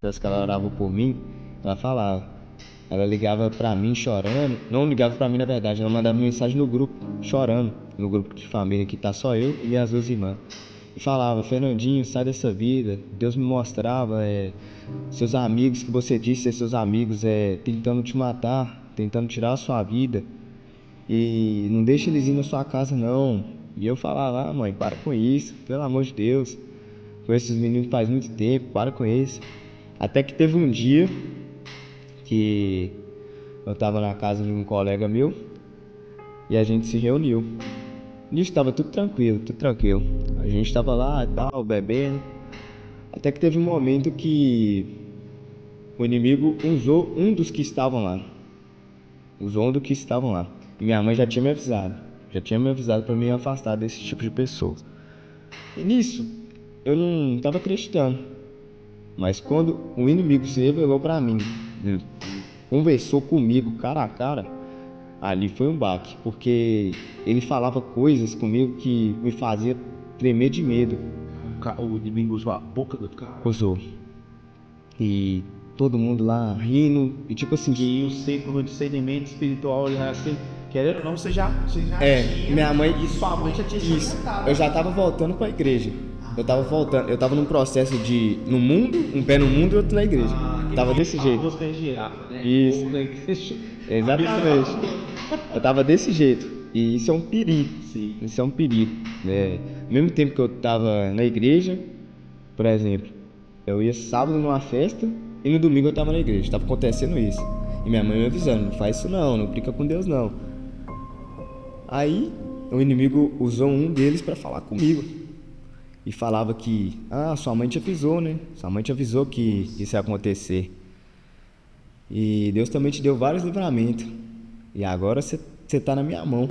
que ela orava por mim, ela falava. Ela ligava pra mim chorando. Não ligava pra mim, na verdade. Ela mandava mensagem no grupo, chorando. No grupo de família que tá só eu e as duas irmãs. E falava: Fernandinho, sai dessa vida. Deus me mostrava seus amigos, que você disse ser seus amigos, tentando te matar, tentando tirar a sua vida. E não deixa eles ir na sua casa, não. E eu falava: mãe, para com isso, pelo amor de Deus. Com esses meninos faz muito tempo, para com isso. Até que teve um dia que eu tava na casa de um colega meu e a gente se reuniu. Nisso tava tudo tranquilo, tudo tranquilo. A gente tava lá e tal, bebendo. Até que teve um momento que o inimigo usou um dos que estavam lá. Usou um dos que estavam lá. E minha mãe já tinha me avisado. Já tinha me avisado pra me afastar desse tipo de pessoa. E nisso, eu não tava acreditando. Mas quando o inimigo se revelou pra mim, conversou comigo cara a cara, ali foi um baque, porque ele falava coisas comigo que me fazia tremer de medo. O inimigo usou a boca do cara. Usou. E todo mundo lá rindo, e tipo assim. E o círculo de discernimento espiritual, assim, querendo ou não, você já tinha. Minha mãe. E sua mãe já tinha Isso. Eu já tava voltando pra igreja. Eu tava voltando, eu tava num processo de no mundo, um pé no mundo e outro na igreja. Tava desse jeito. Você girava, né? Isso. Exatamente. Eu tava desse jeito. E isso é um perigo. Sim. Isso é um perigo. Ao mesmo tempo que eu tava na igreja, por exemplo, eu ia sábado numa festa e no domingo eu tava na igreja. Tava acontecendo isso. E minha mãe me avisando: não faz isso não brinca com Deus não. Aí o inimigo usou um deles pra falar comigo. E falava que, sua mãe te avisou, né? Sua mãe te avisou que isso ia acontecer. E Deus também te deu vários livramentos. E agora você tá na minha mão.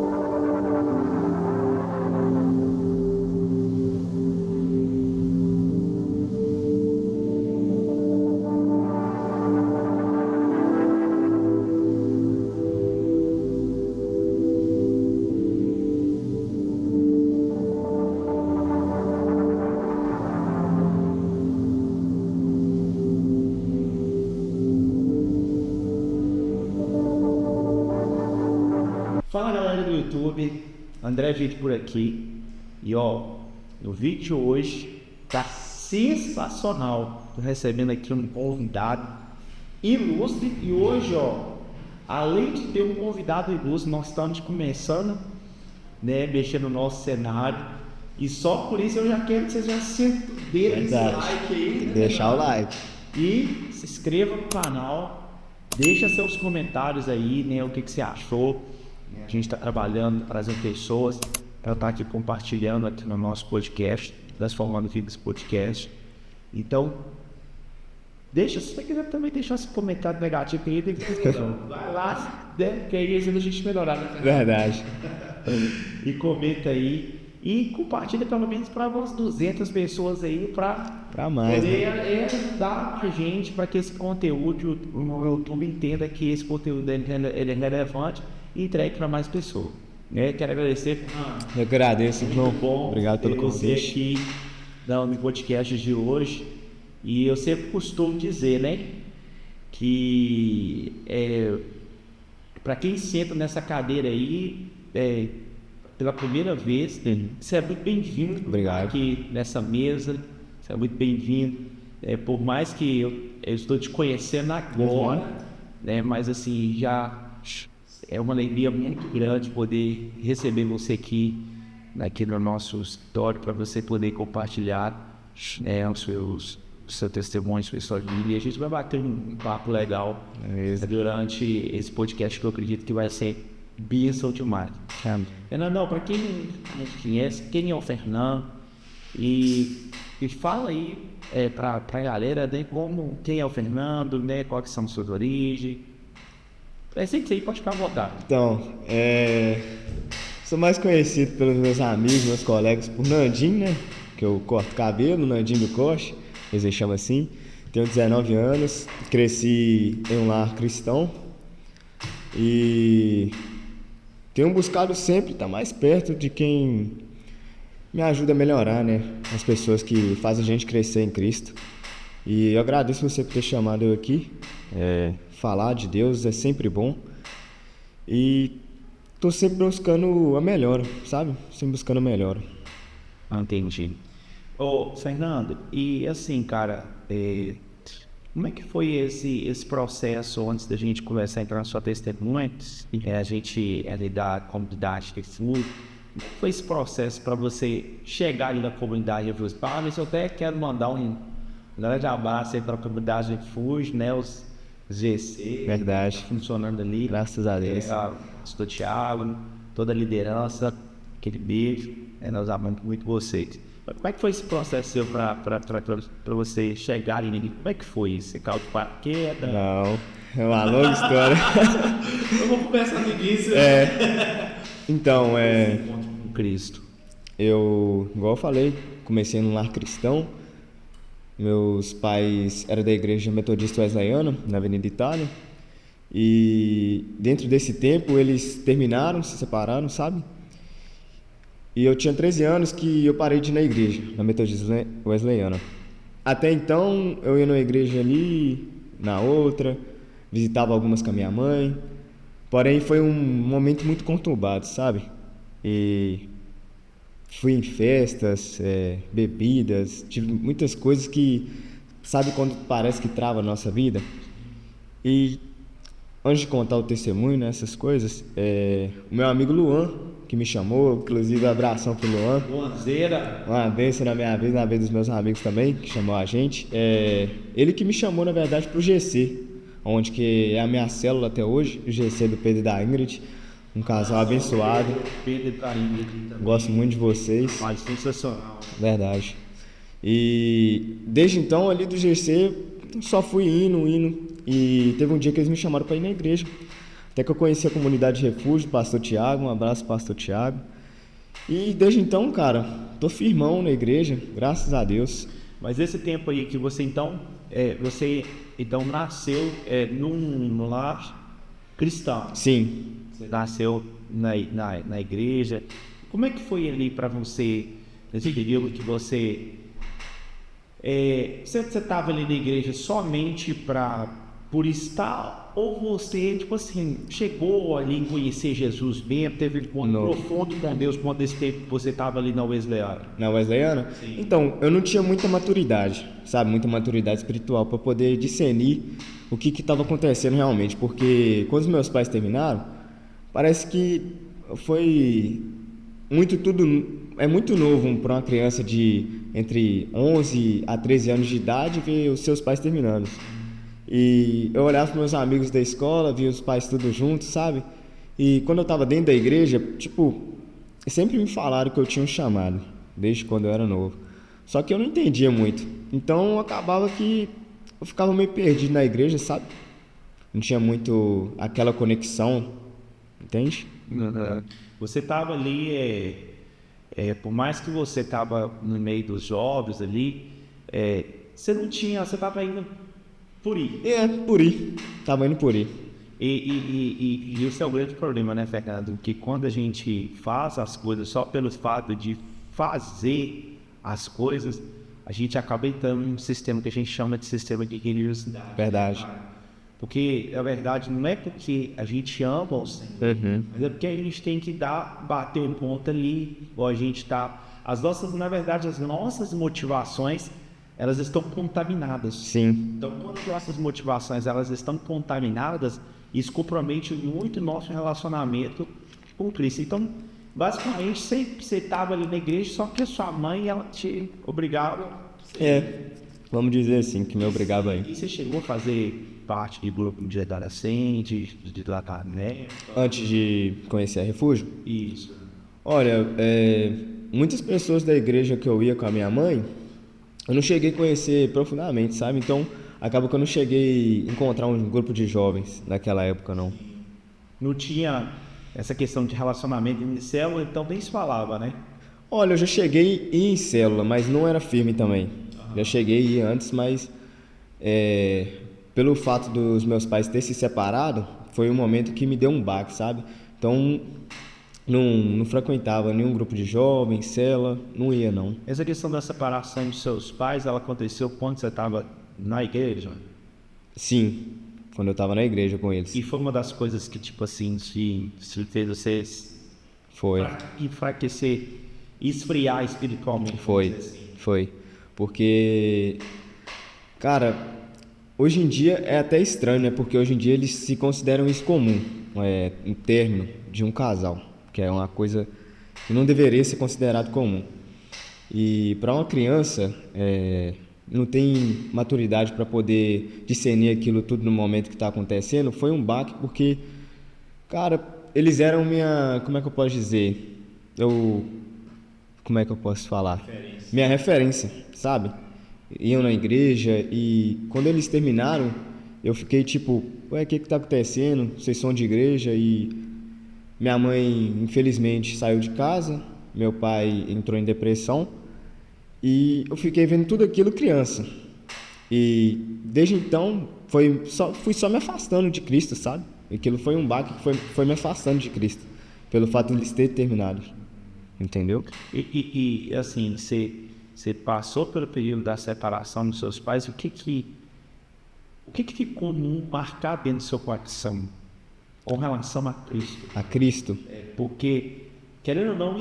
Fala galera do YouTube, André Vitor por aqui. E ó, o vídeo de hoje tá sensacional. Tô recebendo aqui um convidado ilustre. E hoje, ó, além de ter um convidado ilustre, nós estamos começando, né, mexer no nosso cenário. E só por isso eu já quero que vocês já dêem esse like aí, né? Deixar o like. E se inscreva no canal, deixa seus comentários aí, né, o que você achou. A gente está trabalhando, trazendo pessoas para estar aqui compartilhando aqui no nosso podcast, transformando aqui nesse podcast. Então, deixa, se você quiser também deixar esse comentário negativo aí, vai lá, né, que aí ajuda a gente a melhorar, né? Verdade. E comenta aí e compartilha pelo menos para umas 200 pessoas aí Pra mais, poder né? ajudar a gente para que esse conteúdo, o YouTube entenda que esse conteúdo ele é relevante e entregue para mais pessoas. Né? Quero agradecer. Eu agradeço, João. Muito bom. Obrigado pelo você convite. aqui no podcast de hoje. E eu sempre costumo dizer, né, que para quem senta nessa cadeira aí pela primeira vez, você é muito bem-vindo. Obrigado. Aqui nessa mesa, você é muito bem-vindo. Por mais que eu estou te conhecendo agora, né, mas assim, já é uma alegria muito grande poder receber você aqui no nosso escritório, para você poder compartilhar o seu testemunho, sua história de vida. E a gente vai bater um papo legal durante esse podcast, que eu acredito que vai ser bênção demais. Fernandão, para quem não conhece, quem é o Fernando? E fala aí para a galera, né, quem é o Fernando, né, quais são suas origens. Sei que aí pode ficar à vontade. Então, sou mais conhecido pelos meus amigos, meus colegas, por Nandinho, né? Que eu corto cabelo, Nandinho do Coche, eles chamam assim. Tenho 19 anos, cresci em um lar cristão e tenho buscado sempre estar mais perto de quem me ajuda a melhorar, né? As pessoas que fazem a gente crescer em Cristo. E eu agradeço você por ter chamado eu aqui. Falar de Deus é sempre bom. E tô sempre buscando a melhora, sabe? Sempre buscando a melhora. Entendi. Ô, Fernando, e assim, cara, como é que foi esse processo antes da gente começar a entrar na sua testemunha? A gente é ali da comunidade de Refúgio. Como foi esse processo para você chegar ali na comunidade de Refúgio? Eu até quero mandar um grande abraço aí para a comunidade de Refúgio, né? Os GC. Verdade. Funcionando ali. Graças a Deus. Pastor Thiago, toda a liderança, aquele beijo. Nós amamos muito vocês. Como é que foi esse processo seu para você chegar ali? Como é que foi isso? Você caiu de paraquedas? Não, é uma longa história. Eu vou começar no início. Então, Com Cristo. igual eu falei, comecei num lar cristão. Meus pais eram da igreja metodista wesleyana, na Avenida Itália. E dentro desse tempo eles terminaram, se separaram, sabe? E eu tinha 13 anos que eu parei de ir na igreja, na metodista wesleyana. Até então eu ia numa igreja ali, na outra, visitava algumas com a minha mãe. Porém foi um momento muito conturbado, sabe? E fui em festas, bebidas, tive muitas coisas que, sabe quando parece que trava a nossa vida? E antes de contar o testemunho, né, essas coisas, o meu amigo Luan, que me chamou, inclusive abração pro Luan. Luanzeira. Uma bênção na minha vida, na vida dos meus amigos também, que chamou a gente. Ele que me chamou, na verdade, pro GC, onde que é a minha célula até hoje, o GC do Pedro e da Ingrid, um casal abençoado. Pedro e da Ingrid também. Gosto muito de vocês. Mas sensacional. Verdade. E desde então, ali do GC, só fui indo. E teve um dia que eles me chamaram para ir na igreja. Até que eu conheci a comunidade de refúgio, pastor Thiago, um abraço, pastor Thiago. E desde então, cara, tô firmão na igreja, graças a Deus. Mas esse tempo aí que você então nasceu num lar cristão. Sim. Você nasceu na igreja. Como é que foi ali para você, nesse período que você estava ali na igreja somente por estar, ou você, tipo assim, chegou ali em conhecer Jesus mesmo, teve um encontro profundo com Deus quando esse tempo que você estava ali na Wesleyana? Na Wesleyana? Sim. Então, eu não tinha muita maturidade, sabe? Muita maturidade espiritual para poder discernir o que estava acontecendo realmente, porque quando os meus pais terminaram, parece que foi é muito novo para uma criança de entre 11 a 13 anos de idade ver os seus pais terminando. E eu olhava para meus amigos da escola, via os pais tudo juntos, sabe? E quando eu estava dentro da igreja, sempre me falaram que eu tinha um chamado, desde quando eu era novo. Só que eu não entendia muito. Então acabava que eu ficava meio perdido na igreja, sabe? Não tinha muito aquela conexão, entende? Você estava ali, por mais que você estava no meio dos jovens ali, você estava indo por ir. Por ir. Tava indo por ir. E esse é o grande problema, né, Fernando? Que quando a gente faz as coisas só pelo fato de fazer as coisas, a gente acaba entrando num sistema que a gente chama de sistema de religiosidade. Verdade. Porque, na verdade, não é porque a gente ama o Senhor, mas é porque a gente tem que bater um ponto ali, ou a gente tá... Na verdade, as nossas motivações, elas estão contaminadas. Sim. Então, quando nossas motivações elas estão contaminadas, isso compromete muito o nosso relacionamento com Cristo. Então, basicamente, sempre você estava ali na igreja, só que a sua mãe, ela te obrigava. Vamos dizer assim, que me obrigava aí. E você chegou a fazer parte de grupo de adolescentes, de tratamento? Antes de conhecer a Refúgio? Isso. Olha, muitas pessoas da igreja que eu ia com a minha mãe, eu não cheguei a conhecer profundamente, sabe? Então, acaba que eu não cheguei a encontrar um grupo de jovens naquela época, não. Não tinha essa questão de relacionamento em célula, então nem se falava, né? Olha, eu já cheguei a ir em célula, mas não era firme também. Já cheguei a ir antes, mas pelo fato dos meus pais terem se separado, foi um momento que me deu um baque, sabe? Então, não frequentava nenhum grupo de jovens, célula, não ia não. Essa questão da separação dos seus pais, ela aconteceu quando você estava na igreja? Sim, quando eu tava na igreja com eles. E foi uma das coisas que, tipo assim, te fez vocês Foi, enfraquecer, esfriar espiritualmente, vamos foi, dizer assim. foi. Porque, cara, hoje em dia é até estranho, né? Porque hoje em dia eles se consideram isso comum, um término de um casal, que é uma coisa que não deveria ser considerado comum. E para uma criança, não tem maturidade para poder discernir aquilo tudo no momento que está acontecendo. Foi um baque porque, cara, eles eram minha, como é que eu posso dizer? Como é que eu posso falar? Minha referência, sabe? Iam na igreja e quando eles terminaram, eu fiquei tipo, ué, o que tá acontecendo? Vocês são de igreja? E minha mãe, infelizmente, saiu de casa, meu pai entrou em depressão e eu fiquei vendo tudo aquilo criança. E desde então, fui só me afastando de Cristo, sabe? Aquilo foi um baque que foi me afastando de Cristo, pelo fato de eles terem terminado. Entendeu? Assim, você passou pelo período da separação dos seus pais, o que ficou marcado dentro do seu coração com relação a Cristo? A Cristo. Porque, querendo ou não,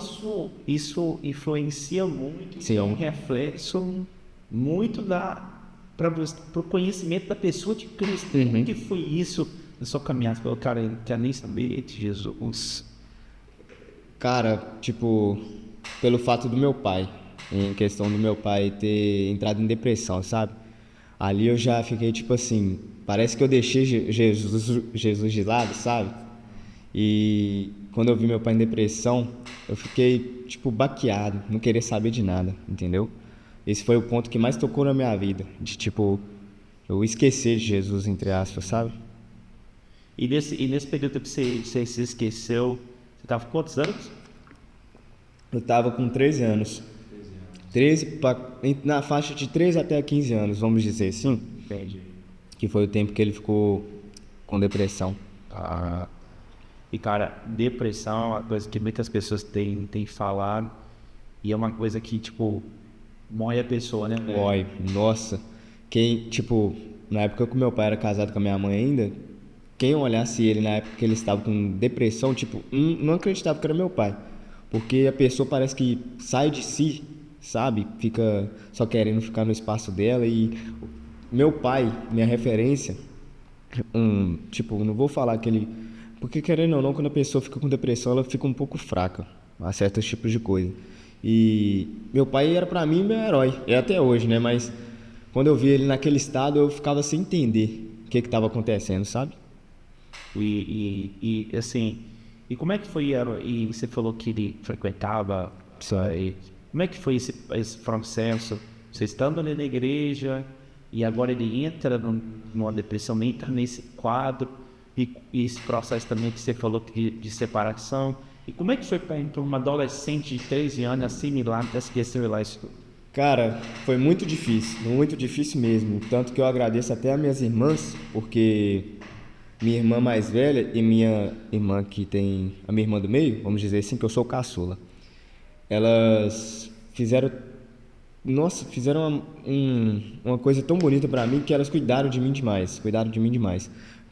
isso influencia muito, Sim. é um reflexo muito para o conhecimento da pessoa de Cristo. Como que foi isso na sua caminhada? Falou, cara, eu não quero nem saber de Jesus. Cara, tipo, pelo fato do meu pai, em questão do meu pai ter entrado em depressão, sabe? Ali eu já fiquei tipo assim, parece que eu deixei Jesus de lado, sabe? E quando eu vi meu pai em depressão, eu fiquei tipo baqueado, não queria saber de nada, entendeu? Esse foi o ponto que mais tocou na minha vida, de tipo, eu esquecer de Jesus, entre aspas, sabe? E nesse período que você se esqueceu, você estava com quantos anos? Eu tava com 13 anos. 13, na faixa de 13 até 15 anos, vamos dizer assim. Entendi. Que foi o tempo que ele ficou com depressão. Ah. E, cara, depressão é uma coisa que muitas pessoas têm falado. E é uma coisa que, tipo, mói a pessoa, né? Mói, nossa. Tipo, na época que meu pai era casado com a minha mãe ainda, quem olhasse ele na época que ele estava com depressão, tipo, não acreditava que era meu pai. Porque a pessoa parece que sai de si, sabe? Fica só querendo ficar no espaço dela. E meu pai, minha referência, tipo, não vou falar que ele... Porque querendo ou não, quando a pessoa fica com depressão, ela fica um pouco fraca a certos tipos de coisa. E meu pai era pra mim meu herói, é até hoje, né? Mas quando eu vi ele naquele estado, eu ficava sem entender o que estava acontecendo, sabe? Assim, e como é que foi, e você falou que ele frequentava, como é que foi esse processo? Você estando ali na igreja, e agora ele entra numa depressão, entra nesse quadro, e esse processo também que você falou de separação, e como é que foi para uma adolescente de 13 anos assimilar, esquecer lá isso tudo? Cara, foi muito difícil mesmo, tanto que eu agradeço até as minhas irmãs, porque minha irmã mais velha e minha irmã que tem a minha irmã do meio, vamos dizer assim, que eu sou o caçula. Elas fizeram uma coisa tão bonita pra mim que elas cuidaram de mim demais.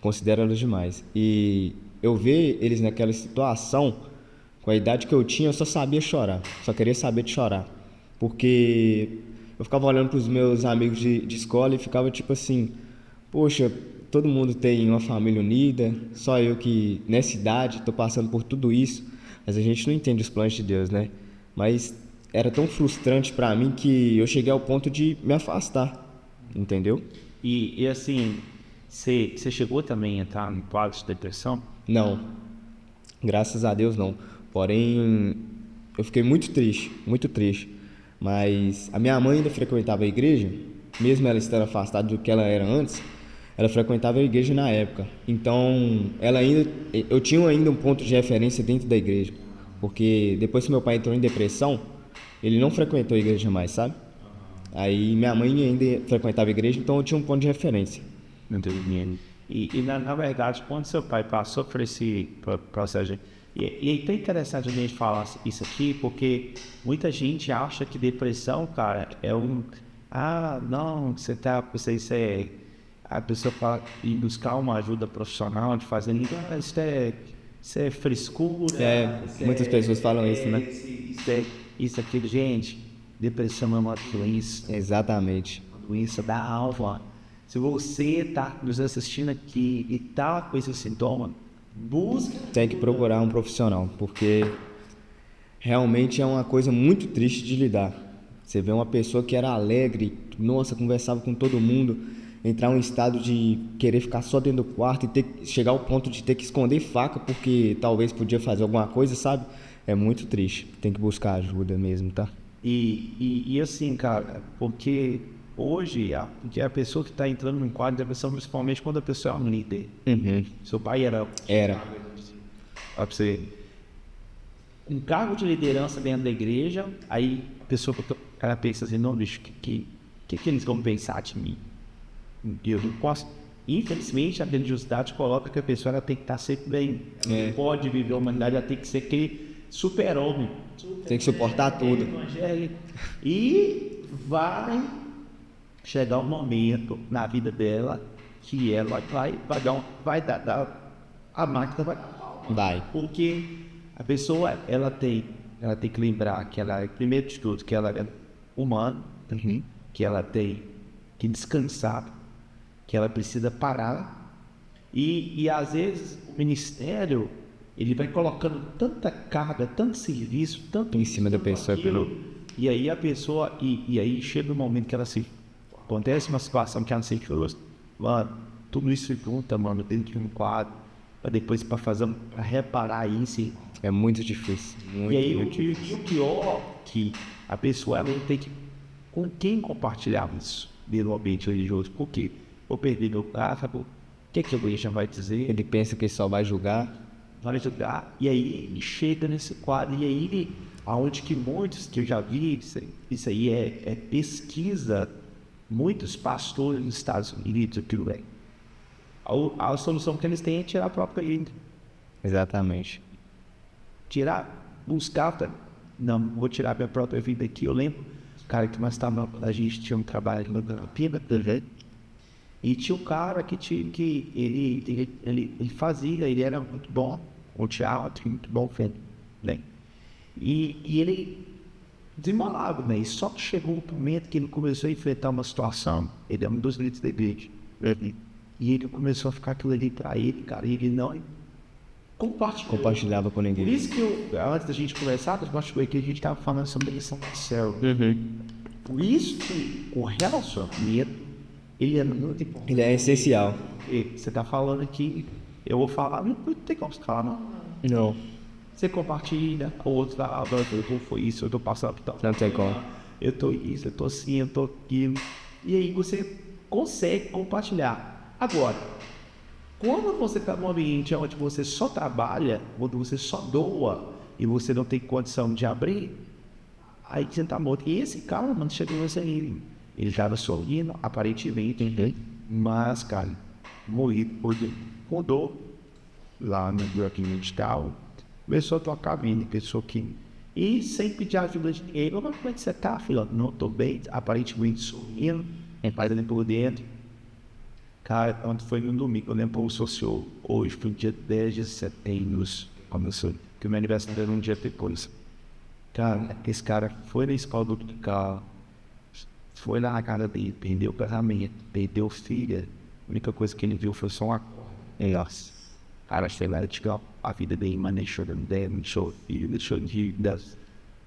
Considero elas demais. E eu ver eles naquela situação, com a idade que eu tinha, eu só sabia chorar. Só queria saber de chorar. Porque eu ficava olhando pros meus amigos de escola e ficava tipo assim, poxa, todo mundo tem uma família unida, só eu que nessa idade tô passando por tudo isso, mas a gente não entende os planos de Deus, né? Mas era tão frustrante pra mim que eu cheguei ao ponto de me afastar, entendeu? E assim, você chegou também a entrar em quadro de depressão? Não, graças a Deus não. Porém, eu fiquei muito triste. Mas a minha mãe ainda frequentava a igreja, mesmo ela estando afastada do que ela era antes, ela frequentava a igreja na época. Então, eu tinha ainda um ponto de referência dentro da igreja. Porque depois que meu pai entrou em depressão, ele não frequentou a igreja mais, sabe? Aí minha mãe ainda frequentava a igreja, então eu tinha um ponto de referência. Entendi. E na verdade, quando seu pai passou por esse processo, e é tão interessante a gente falar isso aqui, porque muita gente acha que depressão, cara, Não, isso é... A pessoa fala em buscar uma ajuda profissional, de fazer... Isso é frescura. Muitas pessoas falam isso, né? Isso aqui, gente, depressão é uma doença. Exatamente. Doença da alma. Se você está nos assistindo aqui e está com esse sintoma, busca... Tem que procurar um profissional, porque realmente é uma coisa muito triste de lidar. Você vê uma pessoa que era alegre, nossa, conversava com todo mundo, entrar em um estado de querer ficar só dentro do quarto e chegar ao ponto de ter que esconder faca porque talvez podia fazer alguma coisa, sabe? É muito triste. Tem que buscar ajuda mesmo, tá? E assim, cara, porque hoje porque a pessoa que está entrando num quadro de depressão, principalmente quando a pessoa é um líder. Seu pai era. Era. Pra você, um cargo de liderança dentro da igreja, aí a pessoa, ela pensa assim, não, bicho, que eles vão pensar de mim? Eu não posso. Infelizmente, a religiosidade coloca que a pessoa ela tem que estar sempre bem. Ela não pode viver a humanidade, ela tem que ser aquele super-homem. Tem que suportar tudo. Evangélico. E vai chegar um momento na vida dela que ela vai dar a máquina vai. Porque a pessoa, ela tem que lembrar que ela, primeiro de tudo, que ela é humana, que ela tem que descansar, que ela precisa parar. E às vezes o ministério, ele vai colocando tanta carga, tanto serviço, tanto em cima da pessoa, e aí a pessoa, e aí chega um momento que ela acontece uma situação que ela se mano, tudo isso se junta, mano, dentro de um quadro, para reparar isso. É muito difícil. E aí o pior que a pessoa ela tem que com quem compartilhar isso dentro do ambiente religioso. Por quê? Vou perder meu carro, o que a igreja vai dizer? Ele pensa que só vai julgar. E aí ele chega nesse quadro, e aí aonde que muitos, que eu já vi, isso aí é pesquisa, muitos pastores nos Estados Unidos, aquilo é. A solução que eles têm é tirar a própria vida. Exatamente. Buscar, não, vou tirar minha própria vida aqui. Eu lembro, cara, que nós estávamos, a gente tinha um trabalho na Pina, e tinha um cara que ele fazia, ele era muito bom, o teatro, muito bom, né? E ele desenrolava, né? E só que chegou um momento que ele começou a enfrentar uma situação, ele é um dos líderes da igreja, e ele começou a ficar aquilo ali pra ele, cara, e ele não compartilhava com ninguém. Por isso que antes da gente conversar, que a gente estava falando sobre eleição do céu. Por isso que o relacionamento, ele é muito importante. Ele é essencial. Você está falando aqui, eu vou falar, não tem como você falar, não. Não. Você compartilha, o outro fala, foi isso, eu tô passando por tal. Não tem como. Eu tô isso, eu tô assim, eu tô aquilo. E aí você consegue compartilhar. Agora, quando você está num ambiente onde você só trabalha, onde você só doa e você não tem condição de abrir, aí você está morto. E esse cara, mano, chegou nesse nível. Ele estava sorrindo, aparentemente, mas, cara, morri porque mudou lá no bloco medical, começou a tocar bem, pessoa que... E sem pedir ajuda de ninguém. Como é que você tá, filho? Não, tô bem, aparentemente sorrindo, fazendo por dentro. Cara, ontem foi no domingo, eu lembro o sociólogo. Hoje foi o dia 10 de setembro, começou, que o meu aniversário era um dia depois. Cara, esse cara foi na escola do carro, foi lá na casa dele, perdeu o casamento, perdeu filha. A única coisa que ele viu foi só uma corda. Nossa, cara, sei lá, tirou a vida dele, mas deixou dele, deixou filho, deixou de das.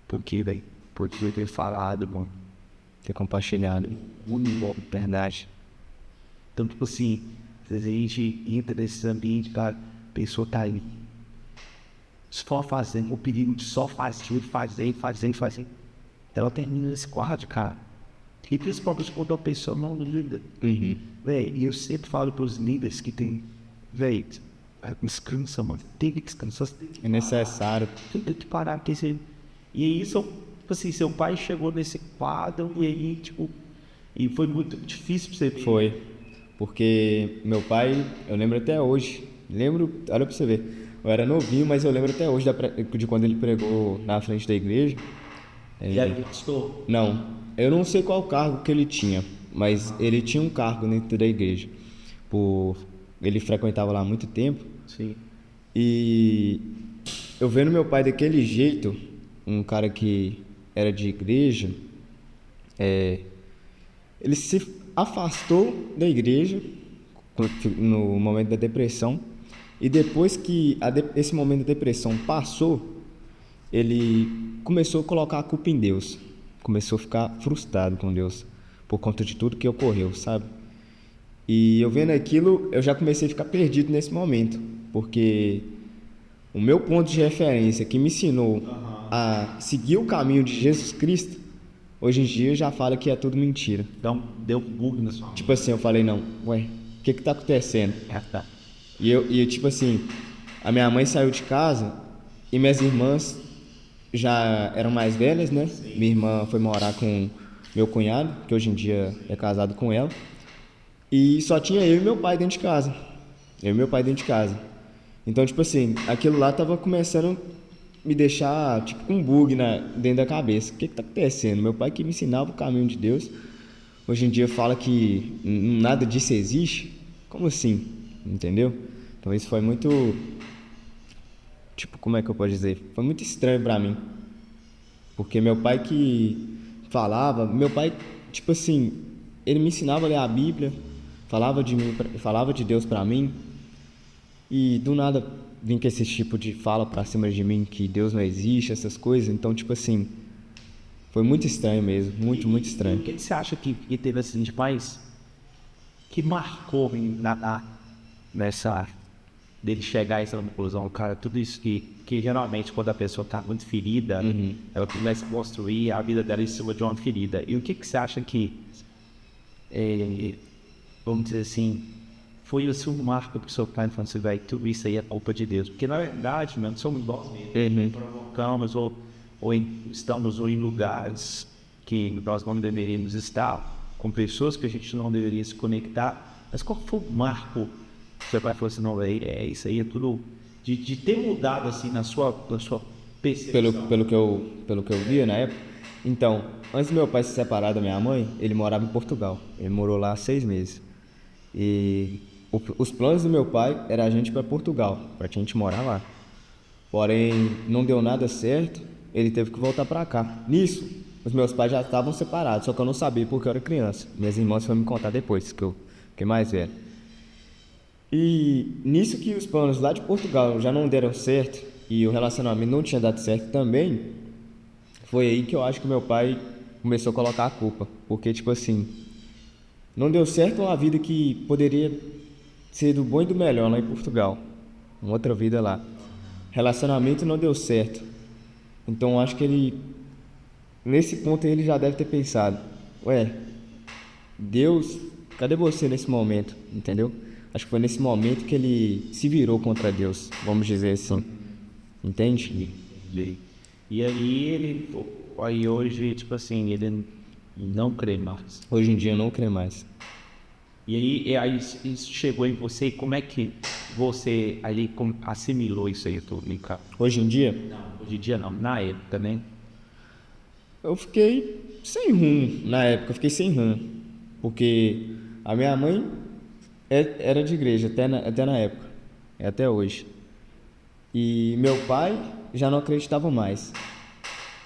Porque, velho, porque eu ter falado, mano. Ter compartilhado. Muito bom, Verdade. Então, tipo assim, se a gente entra nesse ambiente, cara, a pessoa tá aí só fazendo, o perigo de só fazendo. Ela termina nesse quadro, cara. E principalmente quando a pessoa não lida. Véi, e eu sempre falo pros líderes que tem, véi, descansa, mano. Tem que descansar. É necessário. Tem que parar. E aí, tipo assim, seu pai chegou nesse quadro e aí, tipo, e foi muito difícil pra você ver. Foi. Porque meu pai, eu lembro até hoje, olha pra você ver, eu era novinho, mas eu lembro até hoje de quando ele pregou na frente da igreja. E aí, estou? Não, Eu não sei qual cargo que ele tinha, mas ele tinha um cargo dentro da igreja. Ele frequentava lá há muito tempo. Sim. E eu vendo meu pai daquele jeito, um cara que era de igreja, ele se afastou da igreja no momento da depressão. E depois que esse momento da depressão passou, ele começou a colocar a culpa em Deus. Começou a ficar frustrado com Deus por conta de tudo que ocorreu, sabe? E eu vendo aquilo, eu já comecei a ficar perdido nesse momento, porque o meu ponto de referência que me ensinou a seguir o caminho de Jesus Cristo, hoje em dia já fala que é tudo mentira. Então, deu bug na sua... Tipo assim, eu falei, não, ué, o que tá acontecendo? Tá. E tipo assim, a minha mãe saiu de casa e minhas irmãs já eram mais velhas, né? Sim. Minha irmã foi morar com meu cunhado, que hoje em dia é casado com ela. E só tinha eu e meu pai dentro de casa. Então, tipo assim, aquilo lá tava começando a me deixar, tipo, com um bug dentro da cabeça. O que tá acontecendo? Meu pai que me ensinava o caminho de Deus, hoje em dia fala que nada disso existe. Como assim? Entendeu? Então isso foi muito... Tipo, como é que eu posso dizer? Foi muito estranho pra mim. Porque meu pai que falava... Meu pai, tipo assim, ele me ensinava a ler a Bíblia, falava de Deus pra mim, e do nada vinha com esse tipo de fala pra cima de mim, que Deus não existe, essas coisas. Então, tipo assim, foi muito estranho mesmo, muito estranho. O que você acha que teve assim demais que marcou nessa dele chegar a essa conclusão, cara? Tudo isso que geralmente quando a pessoa tá muito ferida, ela começa a construir a vida dela em cima de uma ferida. E o que você acha que vamos dizer assim, foi o seu marco pro seu pai falando assim, velho, tudo isso aí é culpa de Deus? Porque na verdade, mano, somos nós mesmos, provocamos ou estamos em lugares que nós não deveríamos estar, com pessoas que a gente não deveria se conectar. Mas qual foi o marco que seu pai falou assim, não, velho, isso aí é tudo de ter mudado assim na sua percepção? Pelo que eu via na época. Então, antes do meu pai se separar da minha mãe, ele morava em Portugal. Ele morou lá 6 meses. E os planos do meu pai era a gente ir para Portugal, para a gente morar lá. Porém, não deu nada certo, ele teve que voltar para cá. Nisso, os meus pais já estavam separados, só que eu não sabia porque eu era criança. Minhas irmãs foram me contar depois, que eu fiquei mais velho. E nisso que os planos lá de Portugal já não deram certo, e o relacionamento não tinha dado certo também, foi aí que eu acho que meu pai começou a colocar a culpa. Porque, tipo assim, não deu certo uma vida que poderia ser do bom e do melhor lá em Portugal. Uma outra vida lá. Relacionamento não deu certo. Então, eu acho que ele, nesse ponto, ele já deve ter pensado, ué, Deus, cadê você nesse momento? Entendeu? Acho que foi nesse momento que ele se virou contra Deus, vamos dizer assim. Entende? E aí hoje, tipo assim, ele não crê mais. Hoje em dia não crê mais. E aí isso chegou em você, e como é que você ali assimilou isso aí tudo, cara? Hoje em dia? Não, hoje em dia não, na época, né? Eu fiquei sem rumo na época, eu fiquei sem rumo. Porque a minha mãe era de igreja até na época, até hoje. E meu pai já não acreditava mais.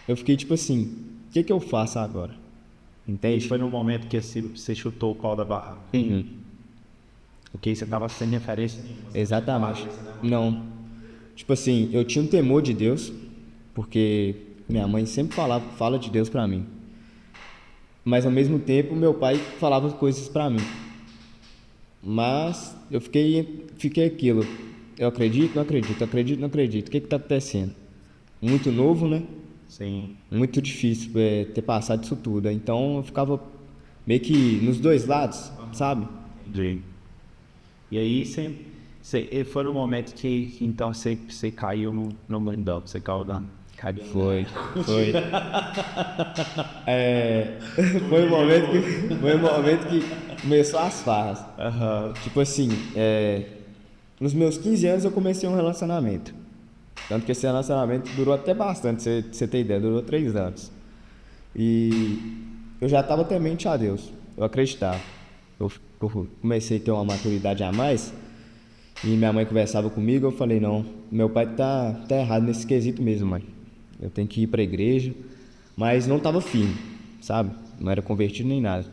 Eu fiquei tipo assim, o que eu faço agora? Entende? Foi no momento que você chutou o pau da barra. Porque você estava sem referência nenhuma. Exatamente. Não. Tipo assim, eu tinha um temor de Deus, porque minha mãe sempre fala de Deus pra mim. Mas ao mesmo tempo, meu pai falava coisas pra mim. Mas eu fiquei aquilo. Eu acredito, não acredito, acredito, não acredito. O que tá acontecendo? Muito novo, né? Sim. Muito difícil ter passado isso tudo. Então eu ficava meio que nos dois lados, sabe? Entendi. E aí foi no momento que então você caiu no mandão, você caiu na cabine. Foi. Foi o momento que começou as farras. Tipo assim, nos meus 15 anos eu comecei um relacionamento. Tanto que esse relacionamento durou até bastante, você ter ideia, durou 3 anos. E eu já estava temente a Deus, eu acreditava. Eu comecei a ter uma maturidade a mais e minha mãe conversava comigo, eu falei, não, meu pai tá errado nesse quesito mesmo, mãe. Eu tenho que ir para a igreja, mas não estava firme, sabe? Não era convertido nem nada.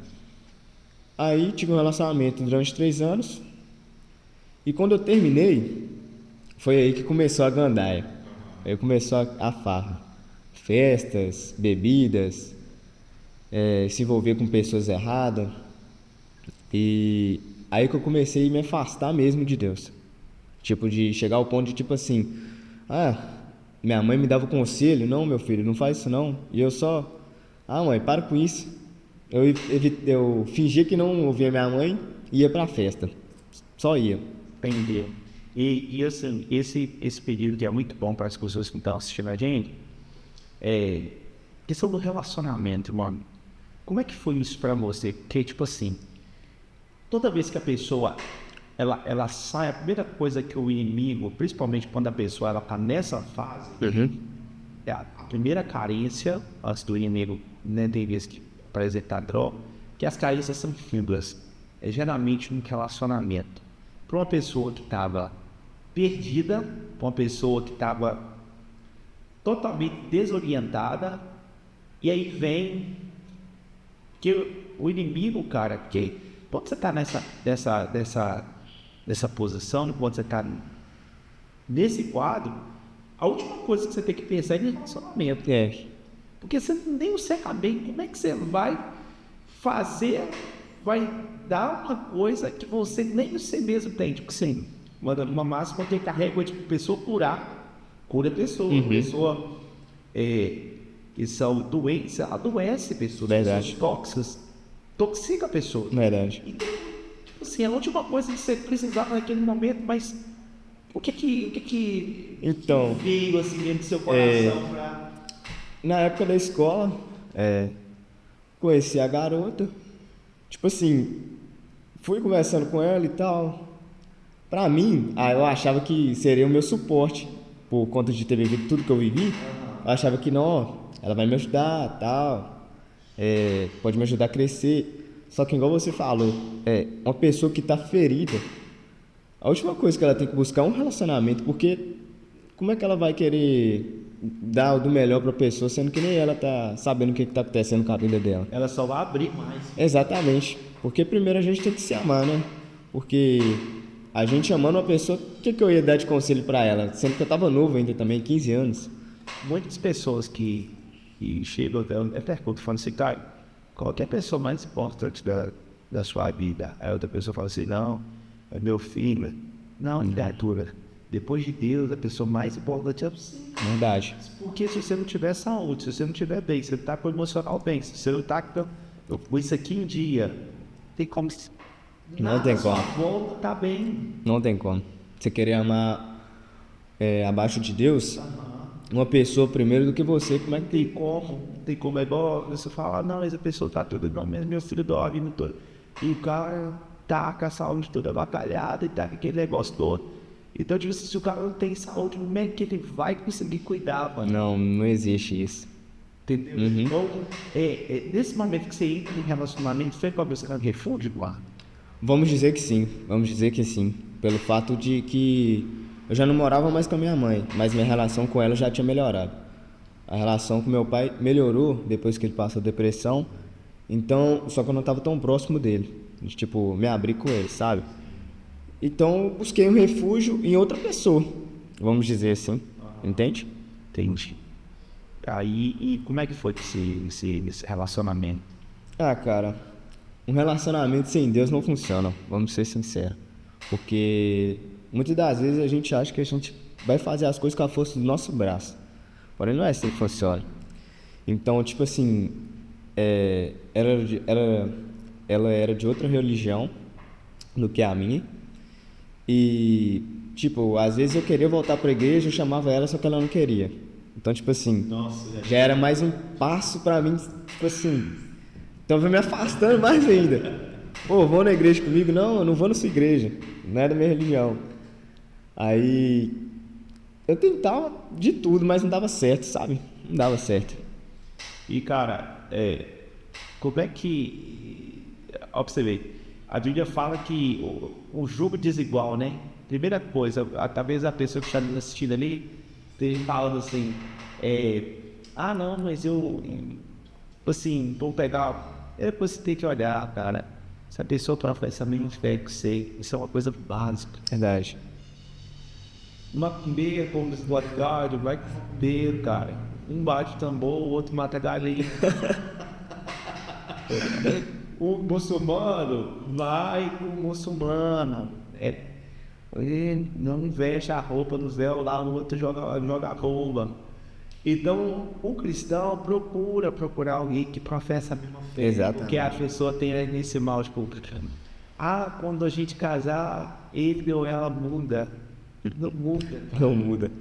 Aí tive um relacionamento durante 3 anos e quando eu terminei, foi aí que começou a gandaia. Aí começou a farra. Festas, bebidas, se envolver com pessoas erradas. E aí que eu comecei a me afastar mesmo de Deus. Tipo, de chegar ao ponto de tipo assim, minha mãe me dava o conselho, não, meu filho, não faz isso não. E eu só, mãe, para com isso. Eu fingia que não ouvia minha mãe e ia pra festa. Só ia. Entendi. E assim, esse período que é muito bom para as pessoas que estão assistindo a gente, questão do relacionamento, mano. Como é que foi isso para você? Porque, tipo assim, toda vez que a pessoa ela sai, a primeira coisa que o inimigo, principalmente quando a pessoa ela tá nessa fase, é a primeira carência antes do inimigo, né, tem vezes que apresentar droga, que as carências são fibras. É geralmente um relacionamento. Para uma pessoa que estava perdida, para uma pessoa que estava totalmente desorientada, e aí vem que o inimigo, cara, que quando você está nessa posição, quando você está nesse quadro, a última coisa que você tem que pensar é em relacionamento. Porque você nem sabe bem como é que você vai dar uma coisa que você nem você mesmo tem. Tipo assim, uma máxima que carrega de pessoa cura pessoa, pessoa que são doentes, adoece pessoas, Verdade. pessoas tóxicas, toxica a pessoa. Verdade. Então, tipo assim, a última coisa que você precisava naquele momento, mas o que Então, veio assim dentro do seu coração pra... na época da escola, conheci a garota. Tipo assim, fui conversando com ela e tal. Pra mim, eu achava que seria o meu suporte, por conta de ter vivido tudo que eu vivi. Eu achava que não, ela vai me ajudar, tal, pode me ajudar a crescer. Só que igual você falou, uma pessoa que tá ferida, a última coisa que ela tem que buscar é um relacionamento, porque como é que ela vai querer dar o do melhor pra pessoa, sendo que nem ela tá sabendo o que tá acontecendo com a vida dela? Ela só vai abrir mais. Exatamente, porque primeiro a gente tem que se amar, né? Porque a gente amando uma pessoa, o que eu ia dar de conselho pra ela? Sendo que eu tava novo ainda também, 15 anos. Muitas pessoas que chegam, eu pergunto, falando assim, cara, qualquer pessoa mais importante da sua vida, aí outra pessoa fala assim, não, é meu filho, não, criatura, depois de Deus, a pessoa mais importante é você. Verdade. Porque se você não tiver saúde, se você não tiver bem, se você não tá com o emocional bem, se você não tá com isso aqui em dia, tem como... Não tem como. Volta, tá bem. Não tem como. Você querer amar abaixo de Deus, uma pessoa primeiro do que você, como é que Tem como, é igual você fala, não, mas a pessoa tá tudo igual, mas meu filho dorme no todo. E o cara tá com a saúde toda batalhada e tá com aquele negócio todo. Então, tipo, se o cara não tem saúde, como é que ele vai conseguir cuidar, mano? Não existe isso. Entendeu? Então, nesse momento que você entra em relacionamento, você vai buscar refúgio, mano? Vamos dizer que sim, pelo fato de que eu já não morava mais com a minha mãe, mas minha relação com ela já tinha melhorado. A relação com meu pai melhorou depois que ele passou depressão, então, só que eu não estava tão próximo dele, de, tipo, me abrir com ele, sabe? Então, eu busquei um refúgio em outra pessoa, vamos dizer assim, entende? Entendi. Aí, e como é que foi esse relacionamento? Cara, um relacionamento sem Deus não funciona, vamos ser sinceros. Porque muitas das vezes a gente acha que a gente vai fazer as coisas com a força do nosso braço. Porém, não é assim que funciona. Então, tipo assim, ela era de outra religião do que a minha. E, tipo, às vezes eu queria voltar pra igreja, eu chamava ela, só que ela não queria. Então, tipo assim, já era mais um passo pra mim, tipo assim... Então vai me afastando mais ainda. Pô, vão na igreja comigo? Não, eu não vou na sua igreja. Não é da minha religião. Aí eu tentava de tudo, mas não dava certo, sabe? Não dava certo. E, cara, como é que... Ó, pra você ver, a Bíblia fala que o jogo desigual, né? Primeira coisa, talvez a pessoa que está assistindo ali esteja falando assim, não, mas eu, assim, vou pegar... Depois você tem que olhar, cara, se a pessoa professa a mesma fé que você, isso é uma coisa básica. Verdade. Macumbeiro, como diz o bodyguard, vai com macumbeiro, cara. Um bate tambor, o outro mata galinha. O muçulmano vai com o muçulmano. Ele não veste a roupa do véu lá, o outro joga bomba. Então, o cristão procurar alguém que professa a mesma fé. Exatamente. Porque a pessoa tem esse mal, tipo, quando a gente casar, ele ou ela muda. Não muda. Não muda.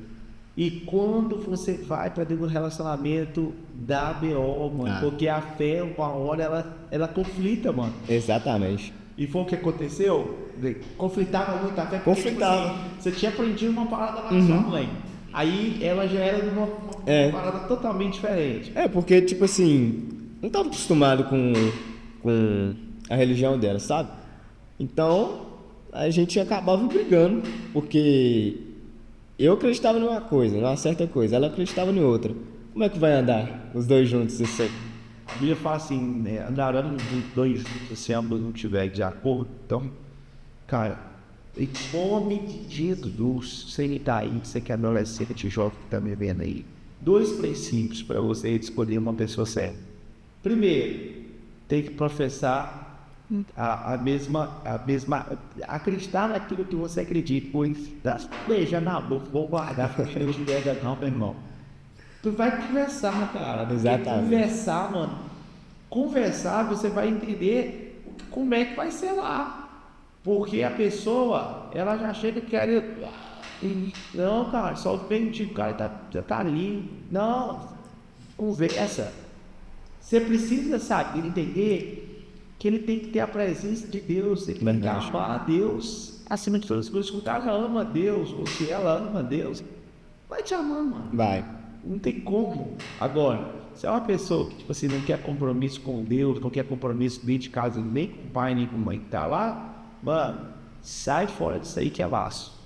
E quando você vai para dentro do relacionamento, dá B.O., mano. Porque a fé, uma hora, ela conflita, mano. Exatamente. E foi o que aconteceu? Conflitava muito a fé. Porque, Conflitava. tipo assim, você tinha aprendido uma parada lá na sua mãe. Aí ela já era de uma parada totalmente diferente. Porque, tipo assim, não tava acostumado com a religião dela, sabe? Então, a gente acabava brigando, porque eu acreditava numa coisa, numa certa coisa, ela acreditava em outra. Como é que vai andar os dois juntos isso aí? A Bíblia fala assim, andarão os dois juntos se ambos não estiverem de acordo. Então, cara, em nome de Jesus, você tá aí, você que é adolescente, jovem que tá me vendo aí, 2 princípios para você escolher uma pessoa certa. Primeiro, tem que professar a mesma, acreditar naquilo que você acredita, pois beija na boca, vou guardar, porque eu tiver não, meu irmão. Tu vai conversar, cara. Exatamente. Conversar, mano. Conversar, você vai entender como é que vai ser lá. Porque a pessoa, ela já chega querendo... Não, cara, só vem de cara, já tá ali. Não, conversa. Você precisa, sabe, entender que ele tem que ter a presença de Deus, ele tem que amar a Deus acima de todas as coisas. Se o cara ama a Deus, ou se ela ama a Deus, vai te amar, mano. Vai. Não tem como. Agora, se é uma pessoa que, tipo assim, não quer compromisso com Deus, não quer compromisso dentro de casa, nem com o pai, nem com a mãe que tá lá, mano, sai fora disso aí que é laço.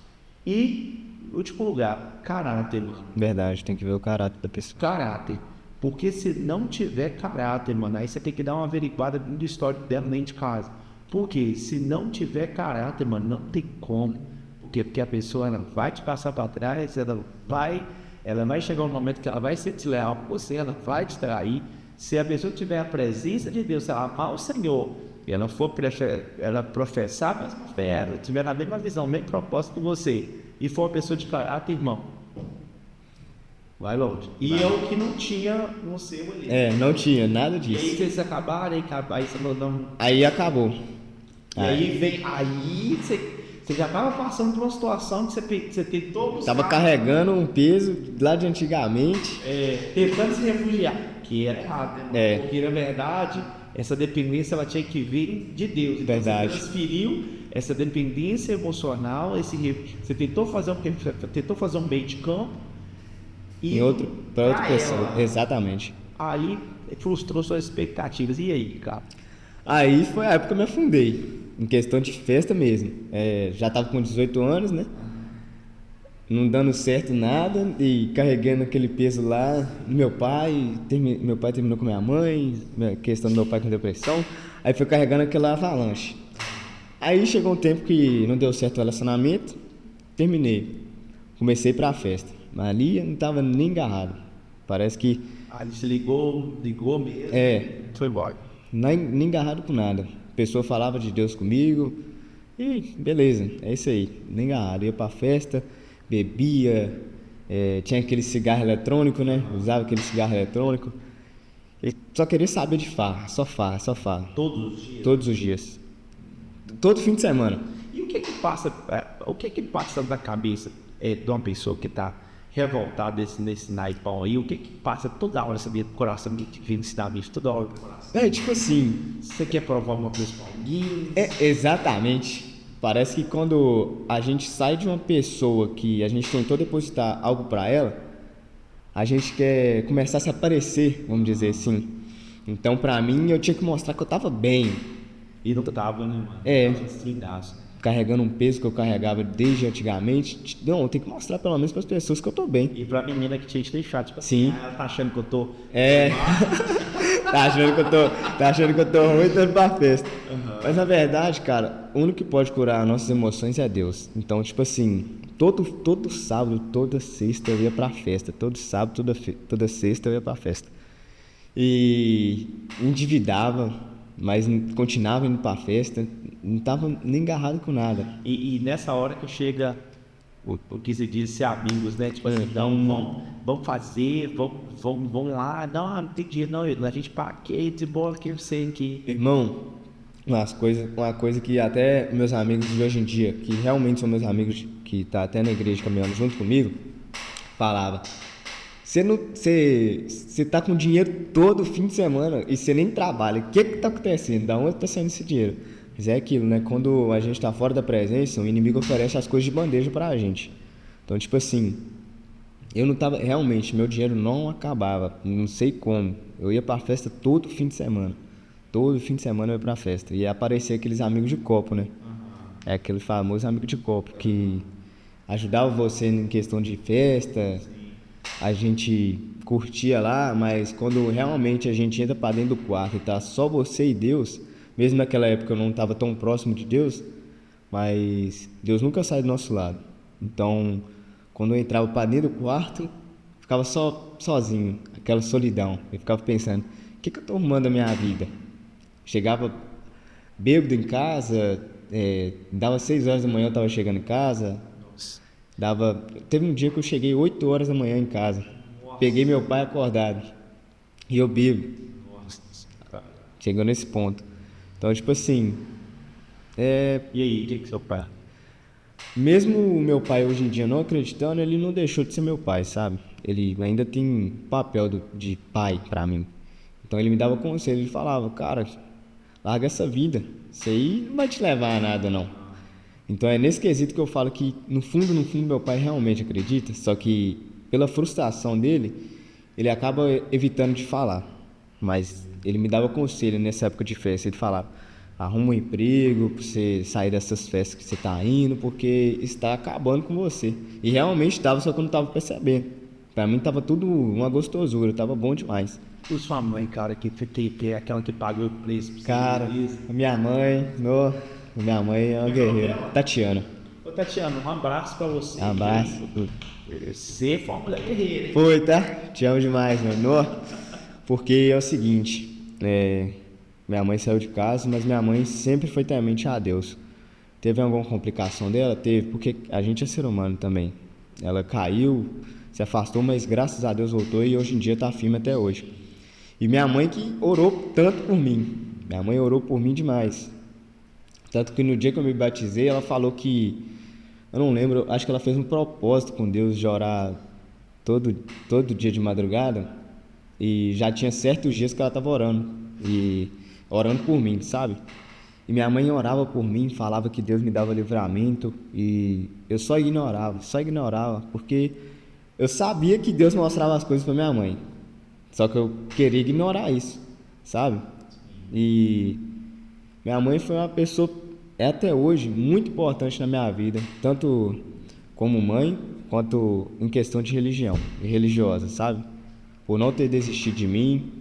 E, último lugar, caráter, mano. Verdade, tem que ver o caráter da pessoa. Caráter. Porque se não tiver caráter, mano, aí você tem que dar uma averiguada do histórico dela dentro de casa. Porque se não tiver caráter, mano, não tem como. Porque a pessoa, ela vai te passar para trás, ela vai chegar um momento que ela vai ser desleal com você, ela vai te trair. Se a pessoa tiver a presença de Deus, se ela amar o Senhor, e ela for ela professar a mesma fé, ela tiver a mesma visão, o mesmo propósito que você, e for uma pessoa de caráter, irmão, vai longe. E é o que não tinha no seu ali. Não tinha nada E disso. aí vocês acabaram, aí você não... Aí acabou. E aí vem... Aí você já estava passando por uma situação que você tentou buscar... Tava carregando um peso lá de antigamente. Tentando se refugiar. Que era errado, né? É. Porque, na verdade, essa dependência ela tinha que vir de Deus. Então, Verdade. você transferiu essa dependência emocional, você tentou fazer um meio de campo e Para outra pessoa. Exatamente. aí frustrou suas expectativas. E aí, cara? Aí foi a época que eu me afundei. Em questão de festa mesmo. Já tava com 18 anos, né? Não dando certo nada e carregando aquele peso lá. Meu pai terminou com minha mãe, questão do meu pai com depressão. Aí foi carregando aquela avalanche. Aí chegou um tempo que não deu certo o relacionamento, terminei. Comecei pra festa, mas ali eu não tava nem agarrado. Parece que... Aí se ligou mesmo. Foi embora. Nem agarrado com nada. A pessoa falava de Deus comigo e beleza, é isso aí, nem agarrado. Ia pra festa, bebia, tinha aquele cigarro eletrônico, né? Usava aquele cigarro eletrônico. E só queria saber de farra, só farra. Todos os dias? Todos os dias. Todo fim de semana. E o que que passa na cabeça de uma pessoa que tá revoltada nesse naipão aí? O que passa toda hora, sabia, do coração que vem ensinamento toda hora do coração? Tipo assim... Você quer provar uma coisa pra alguém? Exatamente. Parece que quando a gente sai de uma pessoa que a gente tentou depositar algo pra ela, a gente quer começar a se aparecer, vamos dizer assim. Então, pra mim, eu tinha que mostrar que eu tava bem. E não tava, né, mano? É. Estragaço. Carregando um peso que eu carregava desde antigamente. Não, eu tenho que mostrar pelo menos pras pessoas que eu tô bem. E pra menina que tinha te deixado, tipo Sim. assim, ela tá achando que eu tô... É. Tá achando que eu tô ruim, tô indo pra festa. Mas na verdade, cara, o único que pode curar nossas emoções é Deus. Então, tipo assim, todo sábado, toda sexta eu ia pra festa. Todo sábado, toda sexta eu ia pra festa. E endividava, mas continuava indo pra festa. Não tava nem agarrado com nada. E nessa hora que chega o que se diz ser amigos, né? Tipo assim, então, vamos fazer, vamos lá. Não tem dinheiro, não. A gente paga de bola que eu sei que... Irmão, uma coisa que até meus amigos de hoje em dia, que realmente são meus amigos que tá até na igreja caminhando junto comigo, falava: você tá com dinheiro todo fim de semana e você nem trabalha. O que tá acontecendo? Da onde tá saindo esse dinheiro? Mas é aquilo, né? Quando a gente tá fora da presença, o inimigo oferece as coisas de bandeja pra gente. Então, tipo assim, eu não tava... Realmente, meu dinheiro não acabava. Não sei como. Eu ia pra festa todo fim de semana. Todo fim de semana eu ia pra festa. E aparecia aqueles amigos de copo, né? É aquele famoso amigo de copo que ajudava você em questão de festa. A gente curtia lá, mas quando realmente a gente entra pra dentro do quarto e tá só você e Deus, mesmo naquela época eu não estava tão próximo de Deus, mas Deus nunca sai do nosso lado. Então, quando eu entrava pra dentro do quarto, ficava sozinho, aquela solidão. Eu ficava pensando: o que eu tô arrumando na minha vida? Chegava bêbado em casa, dava 6 horas da manhã eu estava chegando em casa. Teve um dia que eu cheguei 8 horas da manhã em casa. Peguei meu pai acordado e eu bebo. Chegou nesse ponto. Então, tipo assim, E aí, o que seu pai... mesmo o meu pai hoje em dia não acreditando, ele não deixou de ser meu pai, sabe? Ele ainda tem papel de pai pra mim. Então ele me dava conselho, ele falava: cara, larga essa vida, isso aí não vai te levar a nada não. Então é nesse quesito que eu falo que no fundo meu pai realmente acredita, só que pela frustração dele, ele acaba evitando de falar. Mas ele me dava conselho nessa época de festa, ele falava: arruma um emprego pra você sair dessas festas que você tá indo, porque está acabando com você. E realmente estava, só que eu não estava percebendo. Pra mim tava tudo uma gostosura, tava bom demais. E sua mãe, cara, que é aquela que pagou o preço pra você? Cara, Isso. a minha mãe é uma guerreira. Tatiana. Ô, Tatiana, um abraço pra você. Abraço. Você foi uma mulher guerreira, hein? Foi, tá? Te amo demais, mano. Porque é o seguinte, minha mãe saiu de casa, mas minha mãe sempre foi temente a Deus. Teve alguma complicação dela? Teve, porque a gente é ser humano também. Ela caiu, se afastou, mas graças a Deus voltou e hoje em dia tá firme até hoje. E minha mãe que orou tanto por mim. Minha mãe orou por mim demais. Tanto que no dia que eu me batizei, ela falou que... Eu não lembro, acho que ela fez um propósito com Deus de orar todo dia de madrugada. E já tinha certos dias que ela estava orando. E orando por mim, sabe? E minha mãe orava por mim, falava que Deus me dava livramento. E eu só ignorava. Porque eu sabia que Deus mostrava as coisas para minha mãe. Só que eu queria ignorar isso, sabe? E minha mãe foi uma pessoa, até hoje, muito importante na minha vida, tanto como mãe, quanto em questão de religião e religiosa, sabe? Por não ter desistido de mim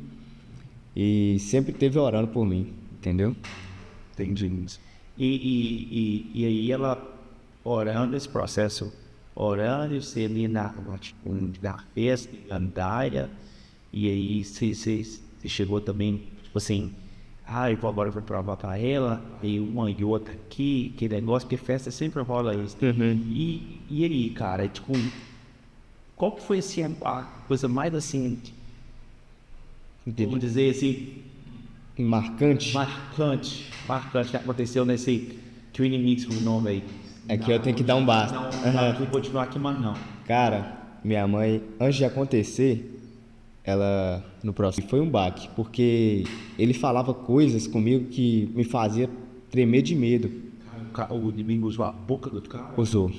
e sempre esteve orando por mim, entendeu? Entendi. E aí ela orando esse processo, orando, você ali na festa, na andaia, e aí você chegou também, tipo assim, eu agora vou provar pra ela, e uma e outra aqui, que negócio, porque festa sempre rola isso. E aí, cara, tipo, qual que foi assim, a coisa mais assim, vamos dizer assim, Marcante? marcante que aconteceu nesse Twin Mix, o nome aí? É que eu tenho que dar um basta. Não vou continuar aqui mais não. Cara, minha mãe, antes de acontecer, ela, no próximo, foi um baque, porque ele falava coisas comigo que me fazia tremer de medo. O inimigo usou a boca do cara. Usou.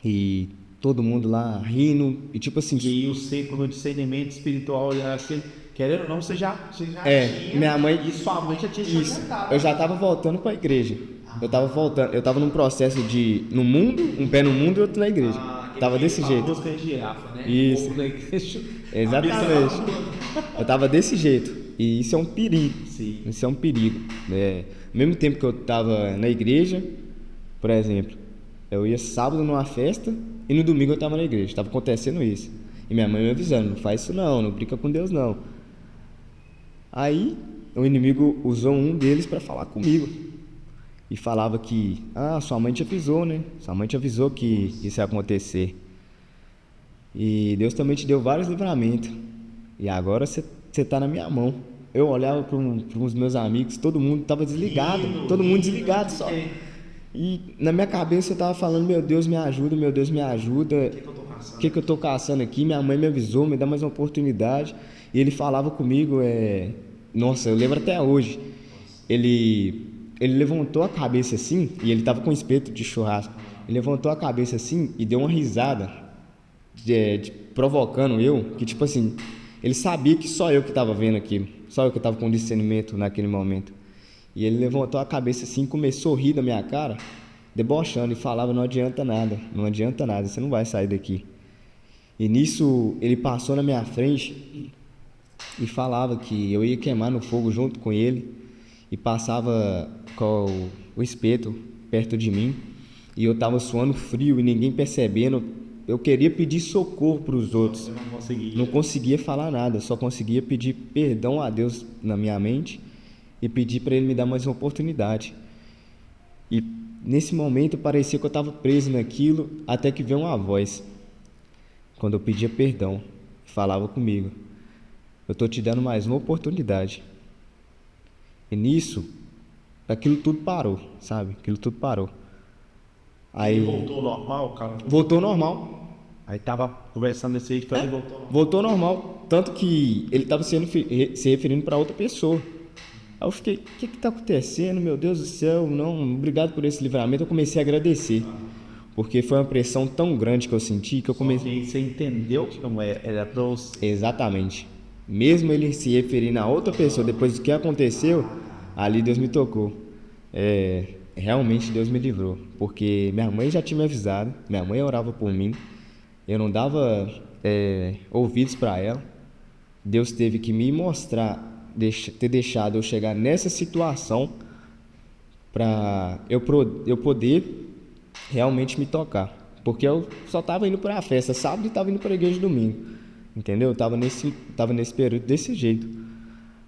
E todo mundo lá rindo, e tipo assim... E aí o seco no discernimento espiritual, assim, querendo ou não, você já tinha. Minha mãe. E sua mãe já tinha te Isso. orientado. Eu já tava voltando pra igreja. Eu tava voltando. Eu tava num processo de. No mundo, um pé no mundo e outro na igreja. Tava desse jeito. Música de girafa, né? Isso. O povo da igreja, Exatamente. Eu tava desse jeito. E isso é um perigo. Sim. Isso é um perigo. Ao mesmo tempo que eu tava na igreja, por exemplo, eu ia sábado numa festa e no domingo eu tava na igreja. Tava acontecendo isso. E minha mãe me avisando, não faz isso não brinca com Deus não. Aí o inimigo usou um deles para falar comigo. E falava que, sua mãe te avisou, né? Sua mãe te avisou que isso ia acontecer. E Deus também te deu vários livramentos. E agora você tá na minha mão. Eu olhava para uns meus amigos, todo mundo tava desligado. Todo mundo desligado só. E na minha cabeça eu tava falando, meu Deus me ajuda, meu Deus me ajuda. O que eu tô caçando aqui? Minha mãe me avisou, me dá mais uma oportunidade. E ele falava comigo, nossa, eu lembro até hoje. Ele levantou a cabeça assim, e ele tava com um espeto de churrasco. Ele levantou a cabeça assim e deu uma risada, provocando eu, que tipo assim, ele sabia que só eu que tava vendo aquilo, só eu que tava com discernimento naquele momento. E ele levantou a cabeça assim, começou a rir da minha cara, debochando, e falava, não adianta nada, você não vai sair daqui. E nisso ele passou na minha frente e falava que eu ia queimar no fogo junto com ele, e passava com o espeto perto de mim, e eu tava suando frio e ninguém percebendo. Eu queria pedir socorro para os outros, não conseguia falar nada, só conseguia pedir perdão a Deus na minha mente e pedir para Ele me dar mais uma oportunidade. E nesse momento parecia que eu estava preso naquilo, até que veio uma voz, quando eu pedia perdão, falava comigo, eu estou te dando mais uma oportunidade. E nisso, aquilo tudo parou, sabe? Aquilo tudo parou. Aí voltou normal, cara? Voltou normal. Aí tava conversando desse jeito, ele voltou normal. Voltou normal. Tanto que ele tava se referindo para outra pessoa. Aí eu fiquei, o que tá acontecendo? Meu Deus do céu, não, obrigado por esse livramento. Eu comecei a agradecer. Porque foi uma pressão tão grande que eu senti que eu comecei... E você entendeu que não era Deus? Exatamente. Mesmo ele se referindo a outra pessoa, depois do que aconteceu, ali Deus me tocou. Realmente Deus me livrou, porque minha mãe já tinha me avisado, minha mãe orava por mim, eu não dava ouvidos para ela. Deus teve que me mostrar, ter deixado eu chegar nessa situação para eu poder realmente me tocar, porque eu só estava indo para a festa sábado e estava indo para a igreja domingo, entendeu? Eu tava nesse período desse jeito.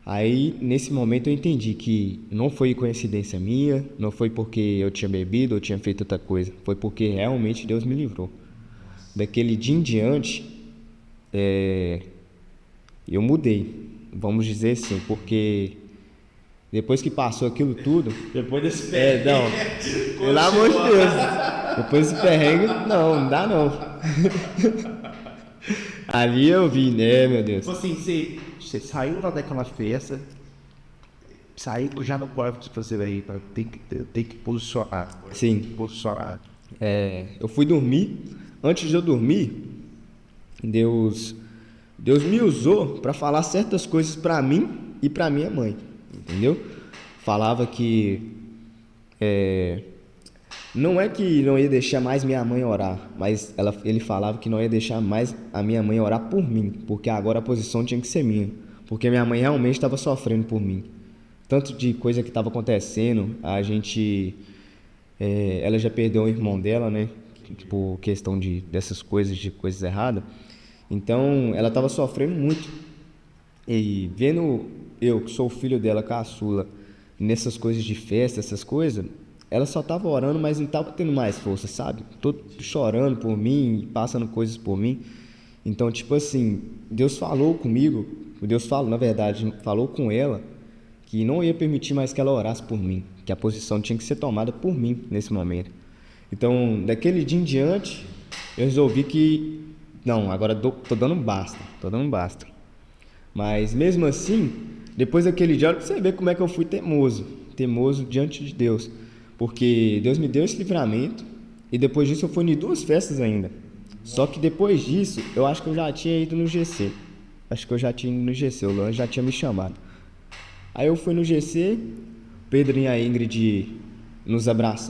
Aí, nesse momento, eu entendi que não foi coincidência minha, não foi porque eu tinha bebido ou tinha feito outra coisa, foi porque realmente Deus me livrou. Daquele dia em diante, eu mudei, vamos dizer assim, porque depois que passou aquilo tudo... Depois desse perrengue... Não, pelo amor de Deus, depois desse perrengue, não dá não. Ali eu vi, né, meu Deus. Tipo assim, você saiu lá daquela festa, saiu já no quarto que você vai tem que posicionar. Sim. Posicionar. Eu fui dormir. Antes de eu dormir, Deus me usou para falar certas coisas para mim e para minha mãe, entendeu? Falava que não é que não ia deixar mais minha mãe orar, mas ele falava que não ia deixar mais a minha mãe orar por mim, porque agora a posição tinha que ser minha, porque minha mãe realmente estava sofrendo por mim. Tanto de coisa que estava acontecendo, ela já perdeu o irmão dela, né? Por questão dessas coisas erradas. Então, ela estava sofrendo muito. E vendo eu, que sou o filho dela, caçula, nessas coisas de festa, essas coisas, ela só estava orando, mas não estava tendo mais força, sabe? Todo chorando por mim, passando coisas por mim. Então, tipo assim, Deus falou comigo, falou com ela, que não ia permitir mais que ela orasse por mim, que a posição tinha que ser tomada por mim nesse momento. Então, daquele dia em diante, eu resolvi que, não, agora tô dando basta. Mas mesmo assim, depois daquele dia, olha pra você ver como é que eu fui teimoso diante de Deus. Porque Deus me deu esse livramento e depois disso eu fui em 2 festas ainda. Só que depois disso, eu acho que eu já tinha ido no GC. acho que eu já tinha ido no GC, o Luan já tinha me chamado. Aí eu fui no GC, Pedro e a Ingrid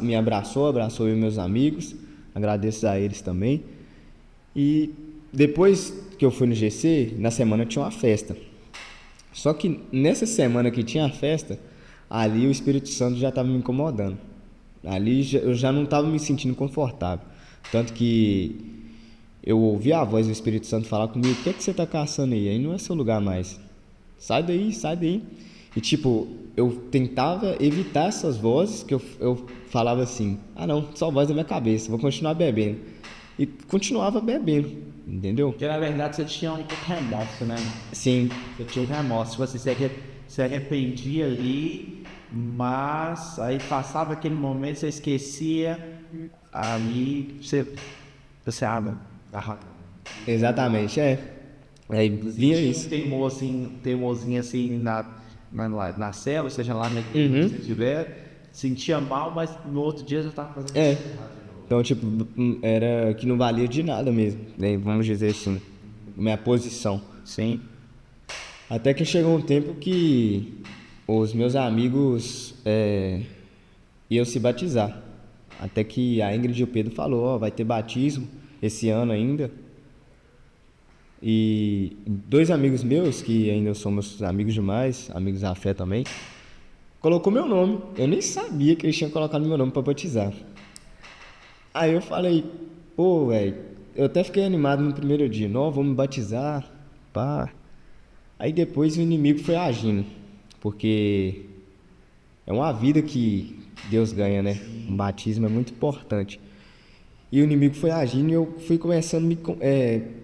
me abraçou eu e meus amigos, agradeço a eles também. E depois que eu fui no GC, na semana tinha uma festa. Só que nessa semana que tinha a festa, ali o Espírito Santo já estava me incomodando. Ali eu já não estava me sentindo confortável. Tanto que eu ouvi a voz do Espírito Santo falar comigo: o que é que você está caçando aí? Aí não é seu lugar mais. Sai daí, sai daí. E tipo, eu tentava evitar essas vozes, que eu falava assim: ah não, só voz da minha cabeça, vou continuar bebendo. E continuava bebendo, entendeu? Porque na verdade você tinha um remorso, né? Sim, Você tinha um remorso, você se arrependia ali, mas aí passava aquele momento, você esquecia, aí você abre. exatamente, Aí vinha isso. Teimosinho assim na cela, seja lá na que você estiver, sentia mal, mas no outro dia já estava fazendo isso. Então, tipo, era que não valia de nada mesmo, né? Vamos dizer assim, minha posição. Sim. Até que chegou um tempo que os meus amigos iam se batizar. Até que a Ingrid e o Pedro falou: ó, vai ter batismo esse ano ainda. E 2 amigos meus, que ainda somos amigos demais, amigos da fé também, colocou meu nome. Eu nem sabia que eles tinham colocado meu nome para batizar. Aí eu falei: pô, velho, eu até fiquei animado no primeiro dia. Não, vou me batizar, pá. Aí depois o inimigo foi agindo, porque é uma vida que Deus ganha, né? Um batismo é muito importante. E o inimigo foi agindo e eu fui começando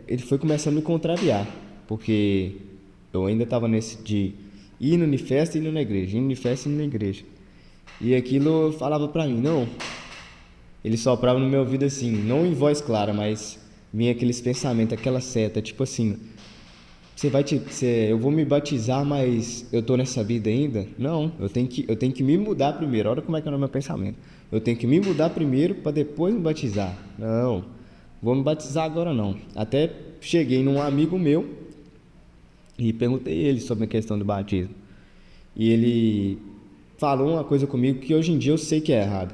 ele foi começando a me contrariar, porque eu ainda estava nesse de ir no festa e ir na igreja, ir no festa e ir na igreja. E aquilo falava pra mim: não. Ele soprava no meu ouvido assim, não em voz clara, mas vinha aqueles pensamentos, aquela seta, tipo assim: eu vou me batizar, mas eu tô nessa vida ainda? Não, eu tenho que me mudar primeiro. Olha como é que é o meu pensamento. Eu tenho que me mudar primeiro para depois me batizar. Não, vou me batizar agora não. Até cheguei num amigo meu e perguntei ele sobre a questão do batismo. E ele falou uma coisa comigo que hoje em dia eu sei que é errado.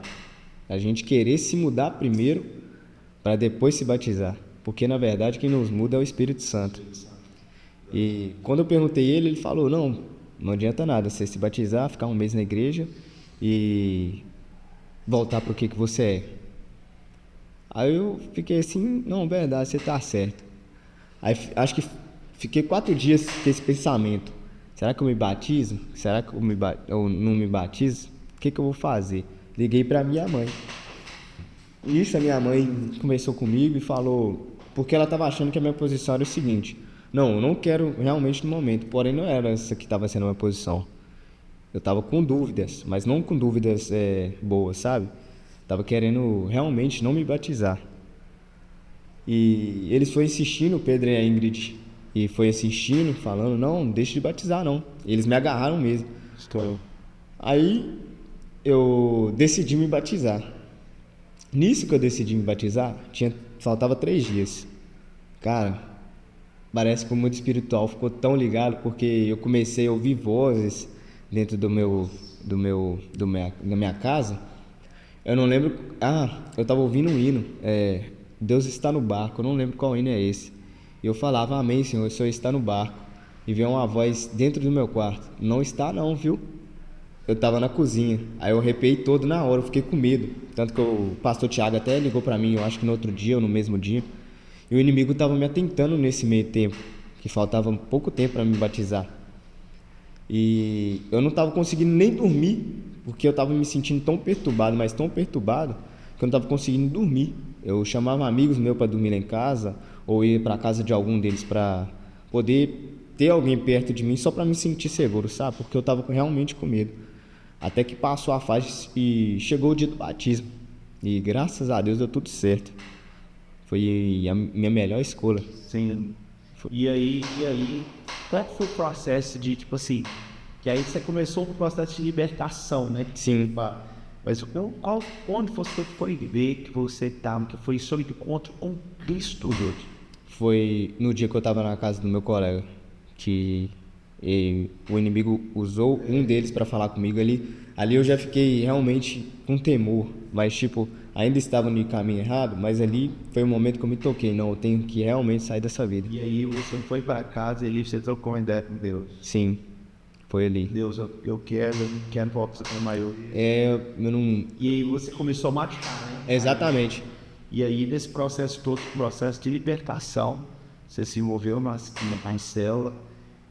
A gente querer se mudar primeiro para depois se batizar. Porque na verdade quem nos muda é o Espírito Santo. E quando eu perguntei ele falou: não adianta nada você se batizar, ficar um mês na igreja e voltar para o que você é. Aí eu fiquei assim: não, verdade, você tá certo. Aí acho que fiquei 4 dias com esse pensamento: será que eu me batizo? Será que eu não me batizo? O que eu vou fazer? Liguei para minha mãe. Isso, a minha mãe conversou comigo e falou, porque ela estava achando que a minha posição era o seguinte: não, eu não quero realmente no momento, porém não era essa que estava sendo a minha posição. Eu estava com dúvidas, mas não com dúvidas boas, sabe? Estava querendo realmente não me batizar. E eles foram insistindo, o Pedro e a Ingrid, e foi insistindo, falando: não, deixa de batizar não. Eles me agarraram mesmo. Aí eu decidi me batizar. Nisso que eu decidi me batizar, faltava 3 dias. Cara, parece que o mundo espiritual ficou tão ligado, porque eu comecei a ouvir vozes dentro da minha casa. Eu não lembro. Eu estava ouvindo um hino. Deus está no barco. Eu não lembro qual hino é esse. E eu falava: amém, Senhor, o Senhor está no barco. E veio uma voz dentro do meu quarto: não está não, viu? Eu estava na cozinha. Aí eu arrepiei todo na hora, eu fiquei com medo. Tanto que o pastor Tiago até ligou para mim, eu acho que no outro dia ou no mesmo dia. E o inimigo estava me atentando nesse meio tempo, que faltava pouco tempo para me batizar. E eu não estava conseguindo nem dormir, porque eu estava me sentindo tão perturbado, mas tão perturbado, que eu não estava conseguindo dormir. Eu chamava amigos meus para dormir lá em casa, ou ir para a casa de algum deles para poder ter alguém perto de mim, só para me sentir seguro, sabe? Porque eu estava realmente com medo. Até que passou a fase e chegou o dia do batismo. E graças a Deus deu tudo certo. Foi a minha melhor escolha. Sim. E aí, qual foi o processo de, tipo assim, que aí você começou um processo de libertação, né? Sim. Mas onde você foi ver que você estava, que foi sobre o encontro com Cristo hoje? Foi no dia que eu estava na casa do meu colega. que o inimigo usou um deles para falar comigo ali eu já fiquei realmente com temor, mas tipo, ainda estava no caminho errado, mas ali foi o momento que eu me toquei, não, eu tenho que realmente sair dessa vida. E aí você foi para casa e ali você trocou uma ideia com Deus. Sim, foi ali. Deus, eu quero voltar com a maioria. Eu não... E aí você começou a machucar, né? Exatamente. E aí nesse processo todo, processo de libertação, você se envolveu na cela,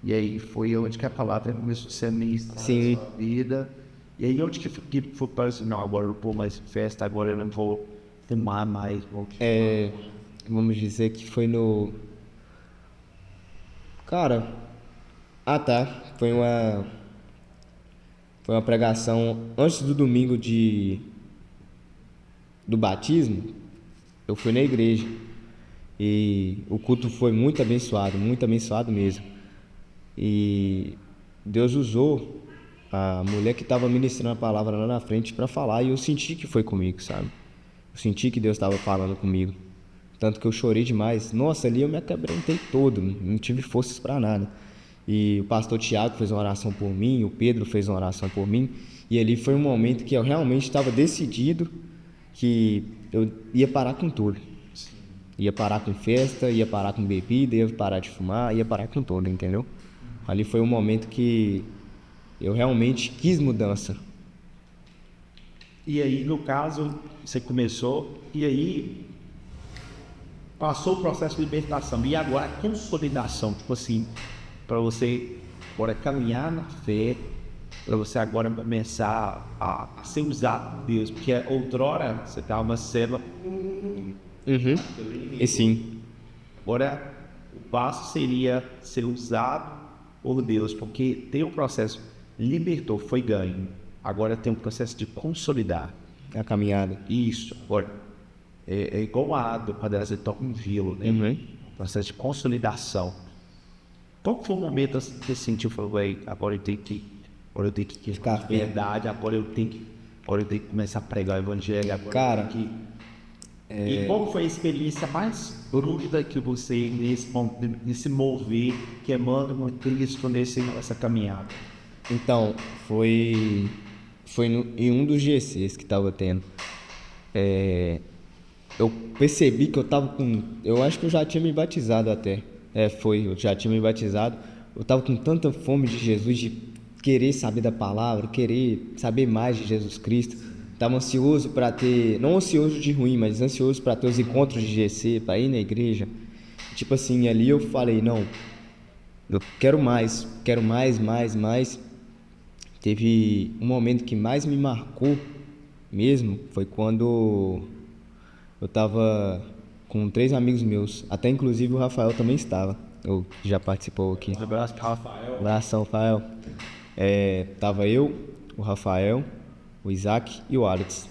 e aí foi onde que a palavra começou a ser ministrada Sim. na sua vida. E aí onde que foi para assim, não, agora eu vou mais festa, agora eu não vou fumar mais. Vamos dizer que foi no... Cara, foi uma pregação antes do domingo do batismo. Eu fui na igreja e o culto foi muito abençoado mesmo. E Deus usou a mulher que estava ministrando a palavra lá na frente para falar, e eu senti que foi comigo, sabe? Eu senti que Deus estava falando comigo, tanto que eu chorei demais. Nossa, ali eu me quebrantei todo, não tive forças para nada. E o pastor Tiago fez uma oração por mim, o Pedro fez uma oração por mim, e ali foi um momento que eu realmente estava decidido que eu ia parar com tudo. Ia parar com festa, ia parar com bebida, ia parar de fumar, ia parar com tudo, entendeu? Ali foi um momento que eu realmente quis mudança. E aí, no caso, você começou, e aí passou o processo de libertação. E agora a consolidação, tipo assim, para você agora caminhar na fé, para você agora começar a ser usado por Deus. Porque outrora você estava numa célula. E sim, Agora o passo seria ser usado por Deus, porque tem um processo, libertou, foi ganho. Agora tem um processo de consolidar. a caminhada. Isso, agora é igual a água quando ela se toca um vilo, né? Processo de consolidação. Qual foi o momento assim, que você sentiu, falou, agora eu tenho que Ficar firme. verdade, agora eu tenho que começar a pregar o evangelho, agora Cara, eu tenho que... E qual foi a experiência mais bruta que você, nesse mover, queimando com Cristo nessa caminhada? Então, foi em um dos GCs que estava tendo. Eu percebi que eu estava com... Eu acho que eu já tinha me batizado até. Eu já tinha me batizado. Eu estava com tanta fome de Jesus, de querer saber da palavra, querer saber mais de Jesus Cristo. Estava ansioso para ter... Não ansioso de ruim, mas ansioso para ter os encontros de GC, para ir na igreja. Tipo assim, ali eu falei, não, eu quero mais. Teve um momento que mais me marcou mesmo, foi quando eu tava com 3 amigos meus, até inclusive o Rafael também estava, que já participou aqui. Um abraço para Rafael. Abração, Rafael. Tava eu, o Rafael, o Isaac e o Alex.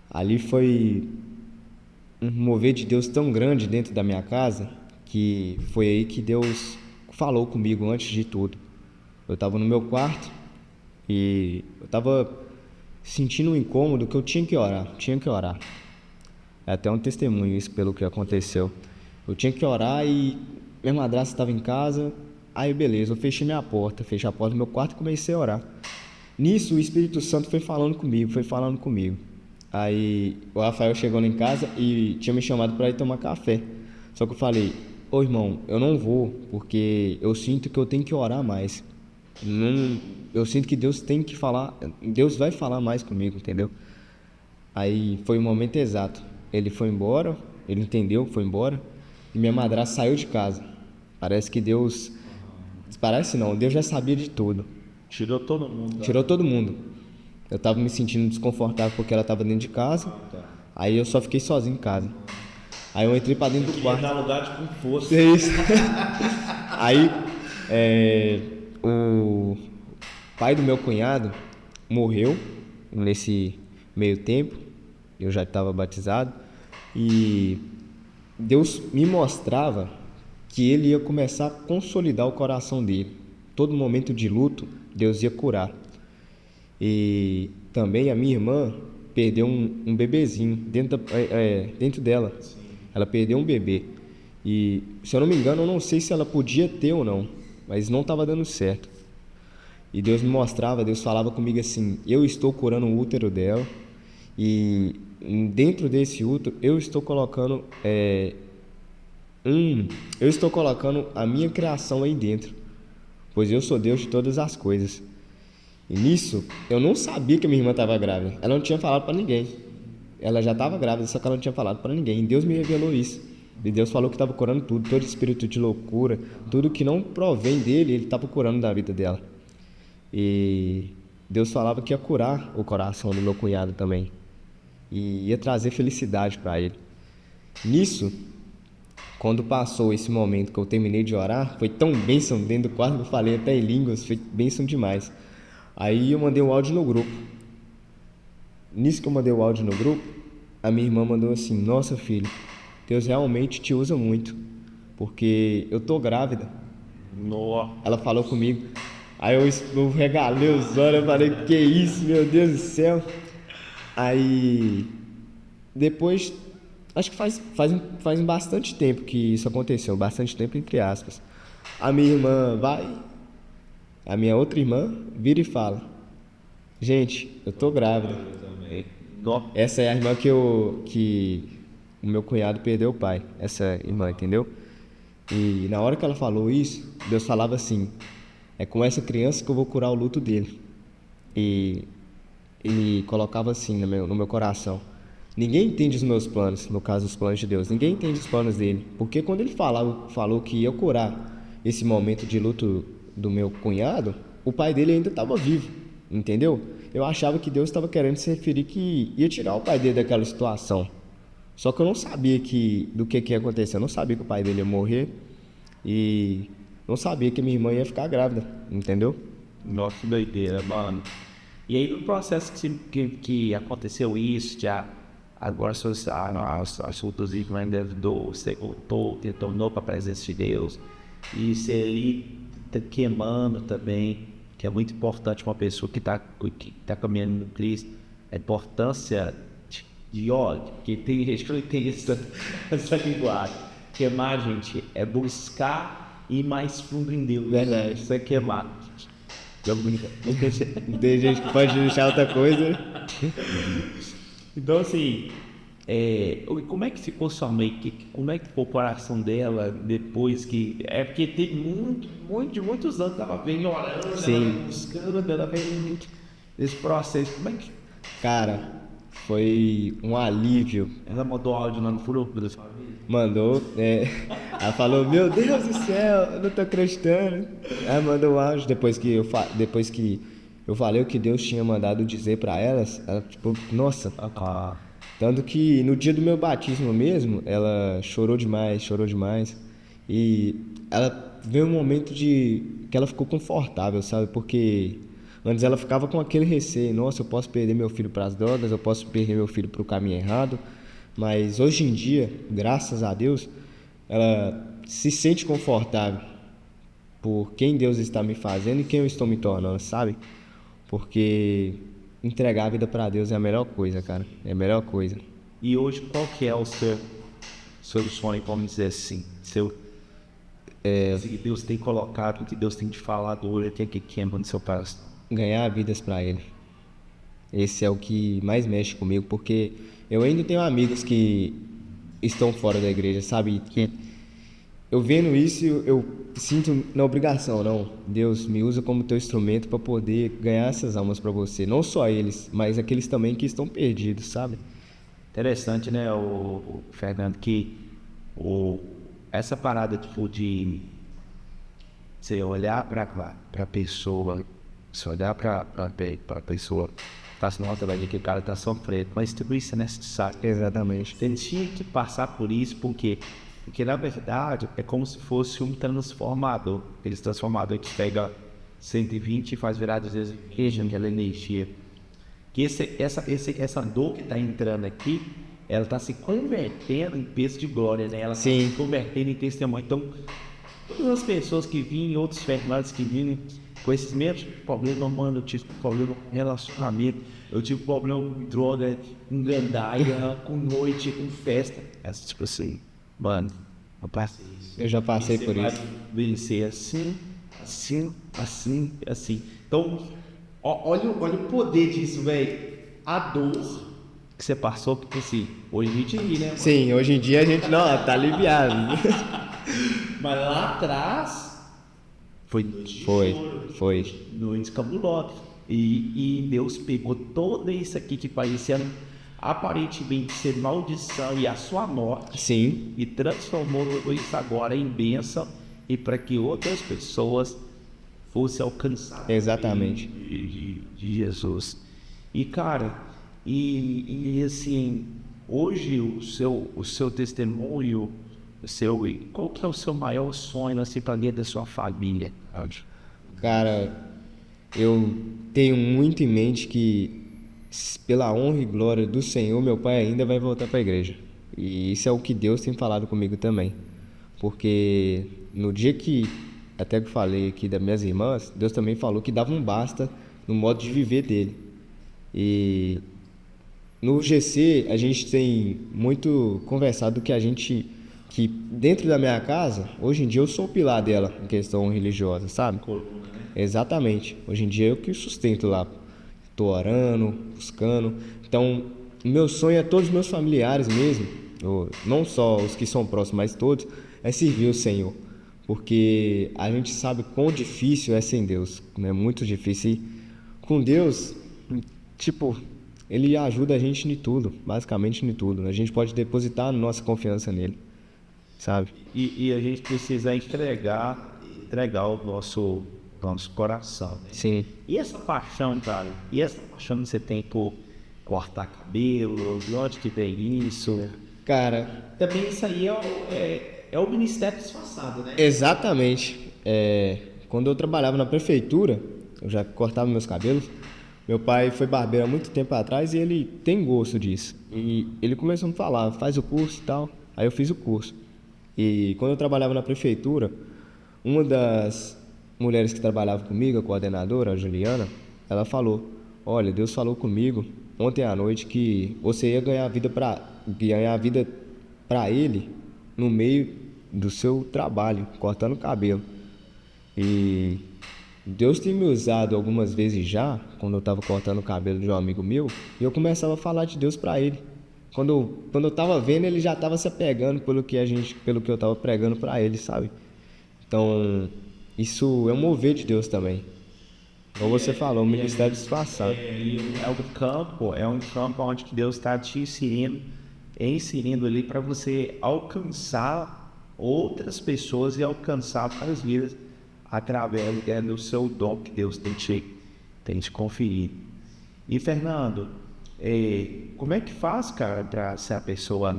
Ali foi um mover de Deus tão grande dentro da minha casa, que foi aí que Deus falou comigo antes de tudo. Eu estava no meu quarto e eu estava sentindo um incômodo que eu tinha que orar. É até um testemunho isso pelo que aconteceu. Eu tinha que orar e minha madrasta estava em casa, aí beleza, eu fechei a porta do meu quarto e comecei a orar. Nisso o Espírito Santo foi falando comigo. Aí o Rafael chegou lá em casa e tinha me chamado para ir tomar café. Só que eu falei, ô irmão, eu não vou, porque eu sinto que eu tenho que orar mais. Eu sinto que Deus vai falar mais comigo, entendeu? Aí foi o momento exato. Ele foi embora, ele entendeu, foi embora, e minha madrasta saiu de casa. Parece não, Deus já sabia de tudo. Tirou todo mundo. Tirou todo mundo. Eu tava me sentindo desconfortável porque ela tava dentro de casa. Aí eu só fiquei sozinho em casa. Aí eu entrei pra dentro do quarto. Dar lugar de com força. É isso. Aí o pai do meu cunhado morreu nesse meio tempo. Eu já estava batizado. E Deus me mostrava que ele ia começar a consolidar o coração dele. Todo momento de luto, Deus ia curar. E também a minha irmã perdeu um bebezinho dentro dela. Ela perdeu um bebê. E, se eu não me engano, eu não sei se ela podia ter ou não. mas não estava dando certo. E Deus me mostrava, Deus falava comigo assim, eu estou curando o útero dela, e dentro desse útero eu estou colocando a minha criação aí dentro, pois eu sou Deus de todas as coisas. E nisso, eu não sabia que minha irmã estava grávida. Ela não tinha falado para ninguém. Ela já estava grávida, só que ela não tinha falado para ninguém. E Deus me revelou isso. E Deus falou que estava curando tudo, todo espírito de loucura, tudo que não provém dele, ele estava curando da vida dela. E Deus falava que ia curar o coração do meu cunhado também. E ia trazer felicidade para ele. Nisso, quando passou esse momento que eu terminei de orar, foi tão bênção dentro do quarto que eu falei até em línguas, foi bênção demais. Aí eu mandei um áudio no grupo. Nisso que eu mandei o áudio no grupo, a minha irmã mandou assim, nossa filho, Deus realmente te usa muito, porque eu tô grávida. Nossa. Ela falou comigo, aí eu regalei os olhos, eu falei, que isso, meu Deus do céu. Aí, depois, acho que faz bastante tempo que isso aconteceu, bastante tempo entre aspas. A minha irmã a minha outra irmã vira e fala, gente, eu tô grávida. Essa é a irmã que o meu cunhado perdeu o pai, essa irmã, entendeu? E na hora que ela falou isso, Deus falava assim, é com essa criança que eu vou curar o luto dele. E ele colocava assim no meu coração, ninguém entende os meus planos, no caso os planos de Deus, ninguém entende os planos dele, porque quando ele falou que ia curar esse momento de luto do meu cunhado, o pai dele ainda estava vivo, entendeu? Eu achava que Deus estava querendo se referir que ia tirar o pai dele daquela situação. Só que eu não sabia do que ia acontecer. Eu não sabia que o pai dele ia morrer e não sabia que minha irmã ia ficar grávida, entendeu? Nossa, que doideira, mano. E aí no processo que aconteceu isso, já agora as outras irmãs engravidou, você voltou, retornou para a presença de Deus. E você ali tá queimando também, que é muito importante uma pessoa que tá caminhando no Cristo, a importância de óleo, porque tem gente que não entende essa linguagem. Queimar, gente, é buscar ir mais fundo em Deus. Verdade. Isso é queimar. Tem gente que pode deixar outra coisa. Então, assim, como é que ficou sua mãe? Como é que ficou o coração dela depois que... É porque tem muitos anos que ela vem orando, sim, ela vem buscando, ela vem nesse processo. Como é que... Cara, foi um alívio. Ela mandou áudio lá no grupo da sua vida? Mandou, ela falou, meu Deus do céu, eu não tô acreditando. Ela mandou áudio depois que eu falei o que Deus tinha mandado dizer pra elas. Ela tipo, nossa. Tanto que no dia do meu batismo mesmo, ela chorou demais. E ela veio um momento que ela ficou confortável, sabe? Porque antes ela ficava com aquele receio, nossa, eu posso perder meu filho para as drogas, eu posso perder meu filho para o caminho errado. Mas hoje em dia, graças a Deus, ela se sente confortável por quem Deus está me fazendo e quem eu estou me tornando, sabe? Porque entregar a vida para Deus é a melhor coisa, cara. É a melhor coisa. E hoje, qual que é o seu sonho, vamos dizer assim? Que Deus tem colocado, que Deus tem te falado hoje, que queima no seu coração? Ganhar vidas para Ele. Esse é o que mais mexe comigo, porque eu ainda tenho amigos que estão fora da igreja, sabe? Que eu vendo isso, eu sinto na obrigação, não. Deus me usa como teu instrumento para poder ganhar essas almas para você. Não só eles, mas aqueles também que estão perdidos, sabe? Interessante, né, o Fernando, que essa parada tipo, de você olhar para a pessoa, você olhar para a pessoa, tá se nota, vai ver que o cara tá sofrendo, mas tudo isso é necessário. Exatamente. Você tinha que passar por isso, porque na verdade é como se fosse um transformador. Aquele transformador que pega 120 e faz virar 220 aquela energia. Que essa dor que está entrando aqui, ela está se convertendo em peso de glória, né? Ela está se convertendo em testemunho. Então, todas as pessoas que vinham, outros Fernandes que vinham com esses mesmos problemas, mano, eu tive problema com relacionamento, eu tive problema com droga, com gandaia, com noite, com festa. Essa tipo assim, mano, eu passei isso. Eu já passei por isso. Vencer assim, assim, assim, assim. Então, olha o poder disso, velho. A dor que você passou, porque assim, hoje a gente ri, né, mano? Sim, hoje em dia a gente não, tá aliviado. Mas lá atrás foi Foi. noites cabulosas. E Deus pegou todo isso aqui que parecia aparentemente ser maldição e a sua morte Sim, e transformou tudo isso agora em bênção e para que outras pessoas fossem alcançadas exatamente. de Jesus. E cara, assim, hoje o seu testemunho, qual que é o seu maior sonho assim para dentro da sua família? Cara, eu tenho muito em mente que, pela honra e glória do Senhor, meu pai ainda vai voltar para a igreja. E isso é o que Deus tem falado comigo também. Porque no dia que, até que eu falei aqui das minhas irmãs, Deus também falou que dava um basta no modo de viver dele. E no GC a gente tem muito conversado que dentro da minha casa, hoje em dia eu sou o pilar dela em questão religiosa, sabe? Exatamente. Hoje em dia eu que sustento lá. Tô orando, buscando. Então, o meu sonho é todos os meus familiares mesmo, não só os que são próximos, mas todos, é servir o Senhor. Porque a gente sabe quão difícil é sem Deus, né? Muito difícil. E com Deus, tipo, Ele ajuda a gente em tudo, basicamente em tudo. A gente pode depositar a nossa confiança nele, sabe? E a gente precisa entregar o nosso coração, né? Sim. E essa paixão, cara? E essa paixão que você tem por cortar cabelo? De onde que vem isso? Cara, Também isso aí é o ministério disfarçado, né? exatamente. Quando eu trabalhava na prefeitura, eu já cortava meus cabelos. Meu pai foi barbeiro há muito tempo atrás e ele tem gosto disso. E ele começou a me falar, faz o curso e tal. Aí eu fiz o curso. E quando eu trabalhava na prefeitura, uma das mulheres que trabalhava comigo, a coordenadora, a Juliana, ela falou: olha, Deus falou comigo ontem à noite que você ia ganhar a vida para Ele no meio do seu trabalho, cortando cabelo. E Deus tem me usado algumas vezes já, quando eu estava cortando o cabelo de um amigo meu, e eu começava a falar de Deus para ele. Quando eu estava vendo, ele já estava se apegando pelo que eu estava pregando para ele, sabe? Então, isso é um mover de Deus também. Como você falou, o ministério disfarçado. É um campo onde que Deus está te inserindo ali para você alcançar outras pessoas e alcançar as vidas através do seu dom que Deus tem te conferido. E Fernando, como é que faz, cara, para se a pessoa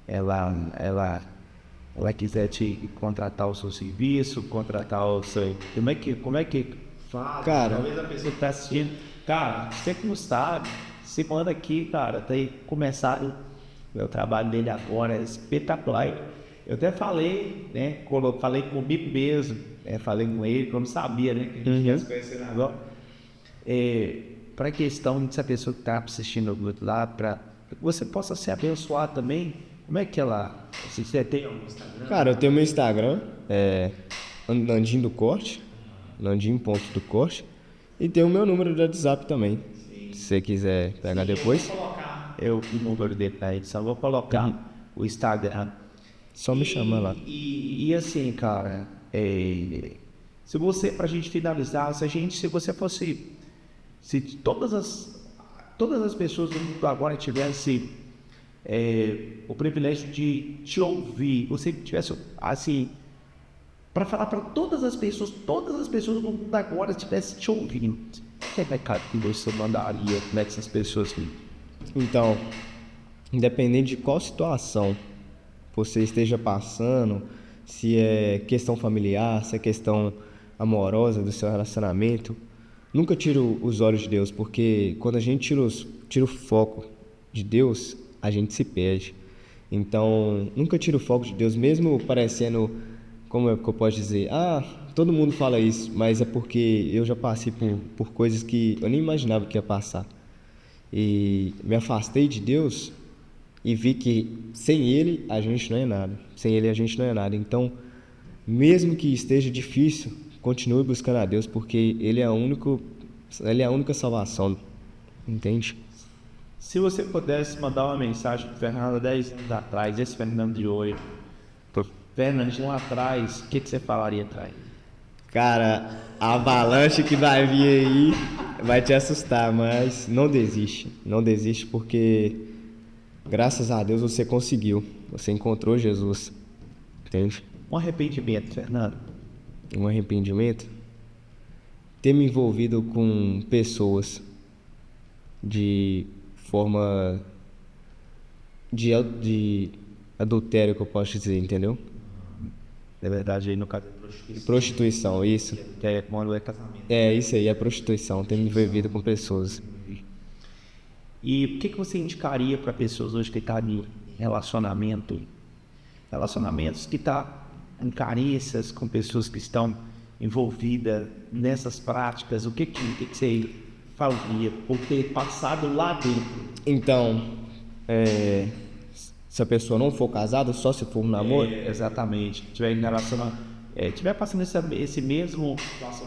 ela quiser te contratar o seu serviço, contratar o seu... Como é que faz? Cara, Talvez a pessoa que tá assistindo, cara, você que não sabe, se manda aqui, cara, tem começado meu trabalho dele agora, é espetacular. Eu até falei, né, falei comigo mesmo, falei com ele, como sabia, né, que a gente ia se conhecer agora. Para a questão de se a pessoa que está assistindo lá, para que você possa ser abençoado também, como é que ela... Se você tem algum Instagram? cara, eu tenho meu Instagram, Nandinho do Corte, Nandinho.do-corte, e tem o meu número de WhatsApp também. Sim. Se você quiser pegar depois. Eu vou colocar o número dele na edição, vou colocar o Instagram. Só me chama lá. E assim, cara, se você, pra gente finalizar, se você fosse, se todas as pessoas do mundo agora tivessem o privilégio de te ouvir, você tivesse, assim, para falar para todas as pessoas do mundo agora estivessem te ouvindo, que recado que você mandaria para essas pessoas? Então, independente de qual situação você esteja passando, se é questão familiar, se é questão amorosa do seu relacionamento, nunca tire os olhos de Deus, porque quando a gente tira o foco de Deus, a gente se perde. Então, nunca tire o foco de Deus, mesmo parecendo, como é que eu posso dizer, todo mundo fala isso, mas é porque eu já passei por coisas que eu nem imaginava que ia passar. E me afastei de Deus e vi que sem Ele a gente não é nada. Sem Ele a gente não é nada. Então, mesmo que esteja difícil, continue buscando a Deus, porque Ele é a única salvação, entende? Se você pudesse mandar uma mensagem pro Fernando 10 anos atrás, esse Fernando de hoje, pro Fernandinho lá atrás, o que você falaria pra ele? Cara, a avalanche que vai vir aí vai te assustar, mas não desiste porque graças a Deus você conseguiu, você encontrou Jesus, entende? Um arrependimento, Fernando. Um arrependimento? Ter me envolvido com pessoas de forma de adultério, que eu posso dizer, entendeu? Na verdade, aí no caso é Prostituição, isso. mano, é casamento. É, isso aí, é prostituição, ter me envolvido com pessoas. E o que você indicaria para pessoas hoje que estão em relacionamentos que estão em carências com pessoas que estão envolvidas nessas práticas? O que você falaria por ter passado lá dentro? Então, se a pessoa não for casada, só se for um namoro? Exatamente. Tiver em relacionamento, tiver passando esse mesmo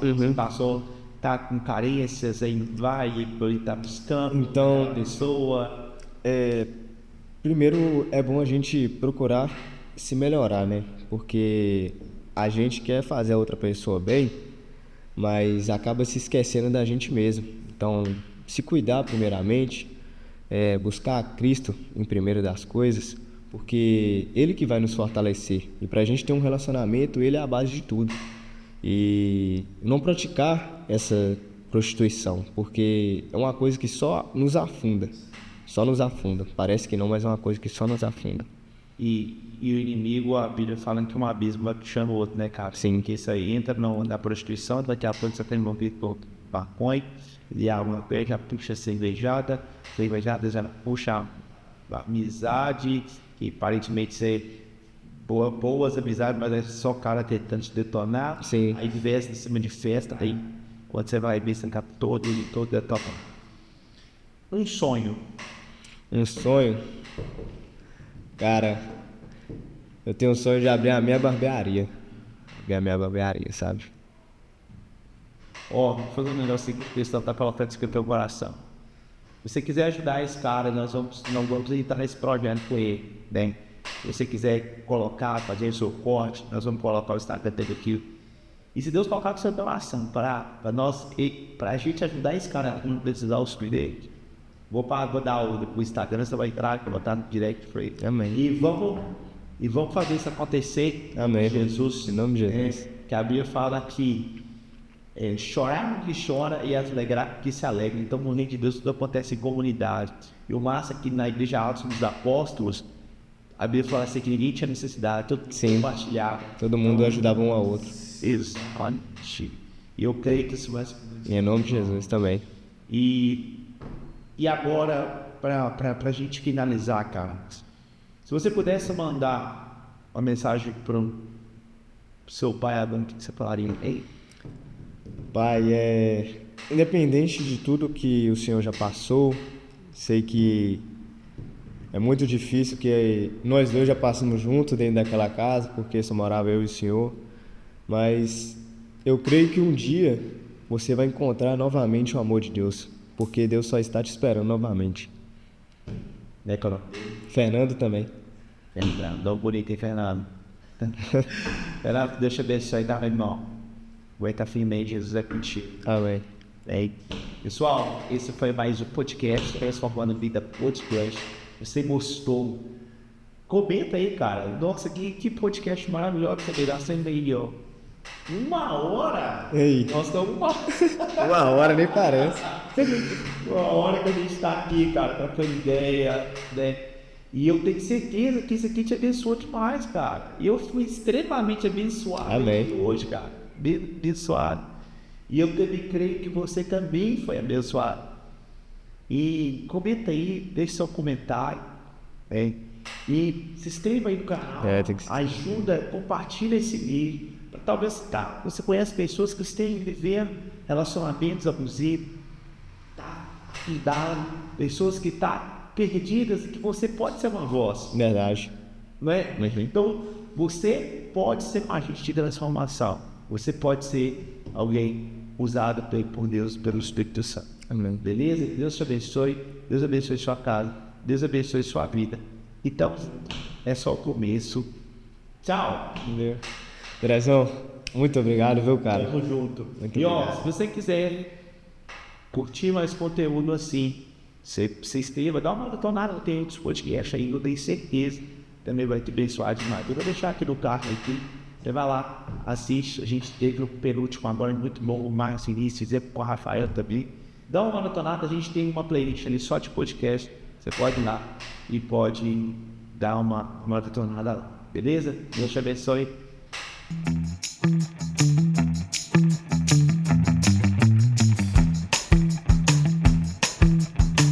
que passou, tá com carências, aí vai, ele tá buscando Então, a pessoa. Primeiro é bom a gente procurar se melhorar, né? Porque a gente quer fazer a outra pessoa bem, mas acaba se esquecendo da gente mesmo. Então, se cuidar primeiramente, buscar Cristo em primeiro das coisas, porque Ele que vai nos fortalecer. E pra gente ter um relacionamento, Ele é a base de tudo. E não praticar essa prostituição, porque é uma coisa que só nos afunda. Parece que não, mas é uma coisa que só nos afunda. E o inimigo, a Bíblia fala que um abismo vai puxando o outro, né, cara? Sim. Que isso aí entra na prostituição, daqui a pouco você está envolvido com maconha, e alguma coisa já puxa cervejada já puxa amizade, que aparentemente ser boas amizades, mas é só cara tentando te detonar. Sim. Aí festa em cima de festa, aí quando você vai ver, você tá todo detonado. Um sonho. Cara, eu tenho um sonho de abrir a minha barbearia. Sabe? Vou fazer um negócio aqui que o pessoal tá colocando isso aqui no teu coração. Se você quiser ajudar esse cara, nós vamos entrar nesse projeto com ele, né? Se você quiser fazer o seu corte, nós vamos colocar o Instagram dele aqui. E se Deus colocar o seu coração para a gente ajudar esse cara a não precisar o sonho dele, vou dar o Instagram, você vai entrar, vou botar no direct pra ele. Amém. E vamos fazer isso acontecer. Amém. Jesus, em nome de Jesus. Que a Bíblia fala que chorar no que chora e alegrar que se alegra. Então, no reino de Deus, tudo acontece em comunidade. E o massa aqui na Igreja Altos dos Apóstolos, a Bíblia fala assim que ninguém tinha necessidade, todo mundo compartilhava. Todo mundo ajudava um ao outro. Isso. E eu creio que isso vai ser. E em nome de Jesus também. E agora, para a gente finalizar, cara, se você pudesse mandar uma mensagem para o seu pai, Adão, o que você falaria? Ei, Pai, independente de tudo que o Senhor já passou, sei que é muito difícil, que nós dois já passamos juntos dentro daquela casa, porque só morava eu e o Senhor, mas eu creio que um dia você vai encontrar novamente o amor de Deus, porque Deus só está te esperando novamente. Né, Coro? Fernando também. Fernando, bonito, hein, Fernando? Fernando, Deus te abençoe, tá, meu irmão? Aguenta firme aí, Jesus é contigo. Amém. Pessoal, esse foi mais um podcast, Transformando Vida Podcast. Você gostou? Comenta aí, cara. Nossa, que podcast maravilhoso que você está sendo aí, ó. 1 hora? Ei. Nós estamos 1 hora. 1 hora nem parece. 1 hora que a gente está aqui, cara, trocando ideia, né? E eu tenho certeza que isso aqui te abençoou demais, cara. E eu fui extremamente abençoado. Amém. Hoje, cara. Abençoado. E eu também creio que você também foi abençoado. E comenta aí, deixe seu comentário, né? E se inscreva aí no canal, ajuda, compartilha esse vídeo. Talvez você conhece pessoas que estejam vivendo relacionamentos abusivos, pessoas que estão perdidas, que você pode ser uma voz. Verdade. Não é? Uhum. Então, você pode ser um agente de transformação. você pode ser alguém usado por Deus, pelo Espírito Santo. Amém. Beleza? Deus te abençoe. Deus abençoe sua casa. Deus abençoe sua vida. Então, é só o começo. Tchau. Drezão, muito obrigado, viu, cara? Tamo junto. Muito E ó, obrigado. se você quiser curtir mais conteúdo assim, você escreva, dá uma maratonada, tem outros podcasts aí, eu tenho certeza. Também vai te abençoar demais. Eu vou deixar aqui no carro aqui. Você vai lá, assiste. A gente teve o penúltimo agora muito bom, o Márcio Vinícius, com a Rafael também. Dá uma maratonada, a gente tem uma playlist ali só de podcast. Você pode ir lá e pode dar uma maratonada lá. Beleza? Deus te abençoe.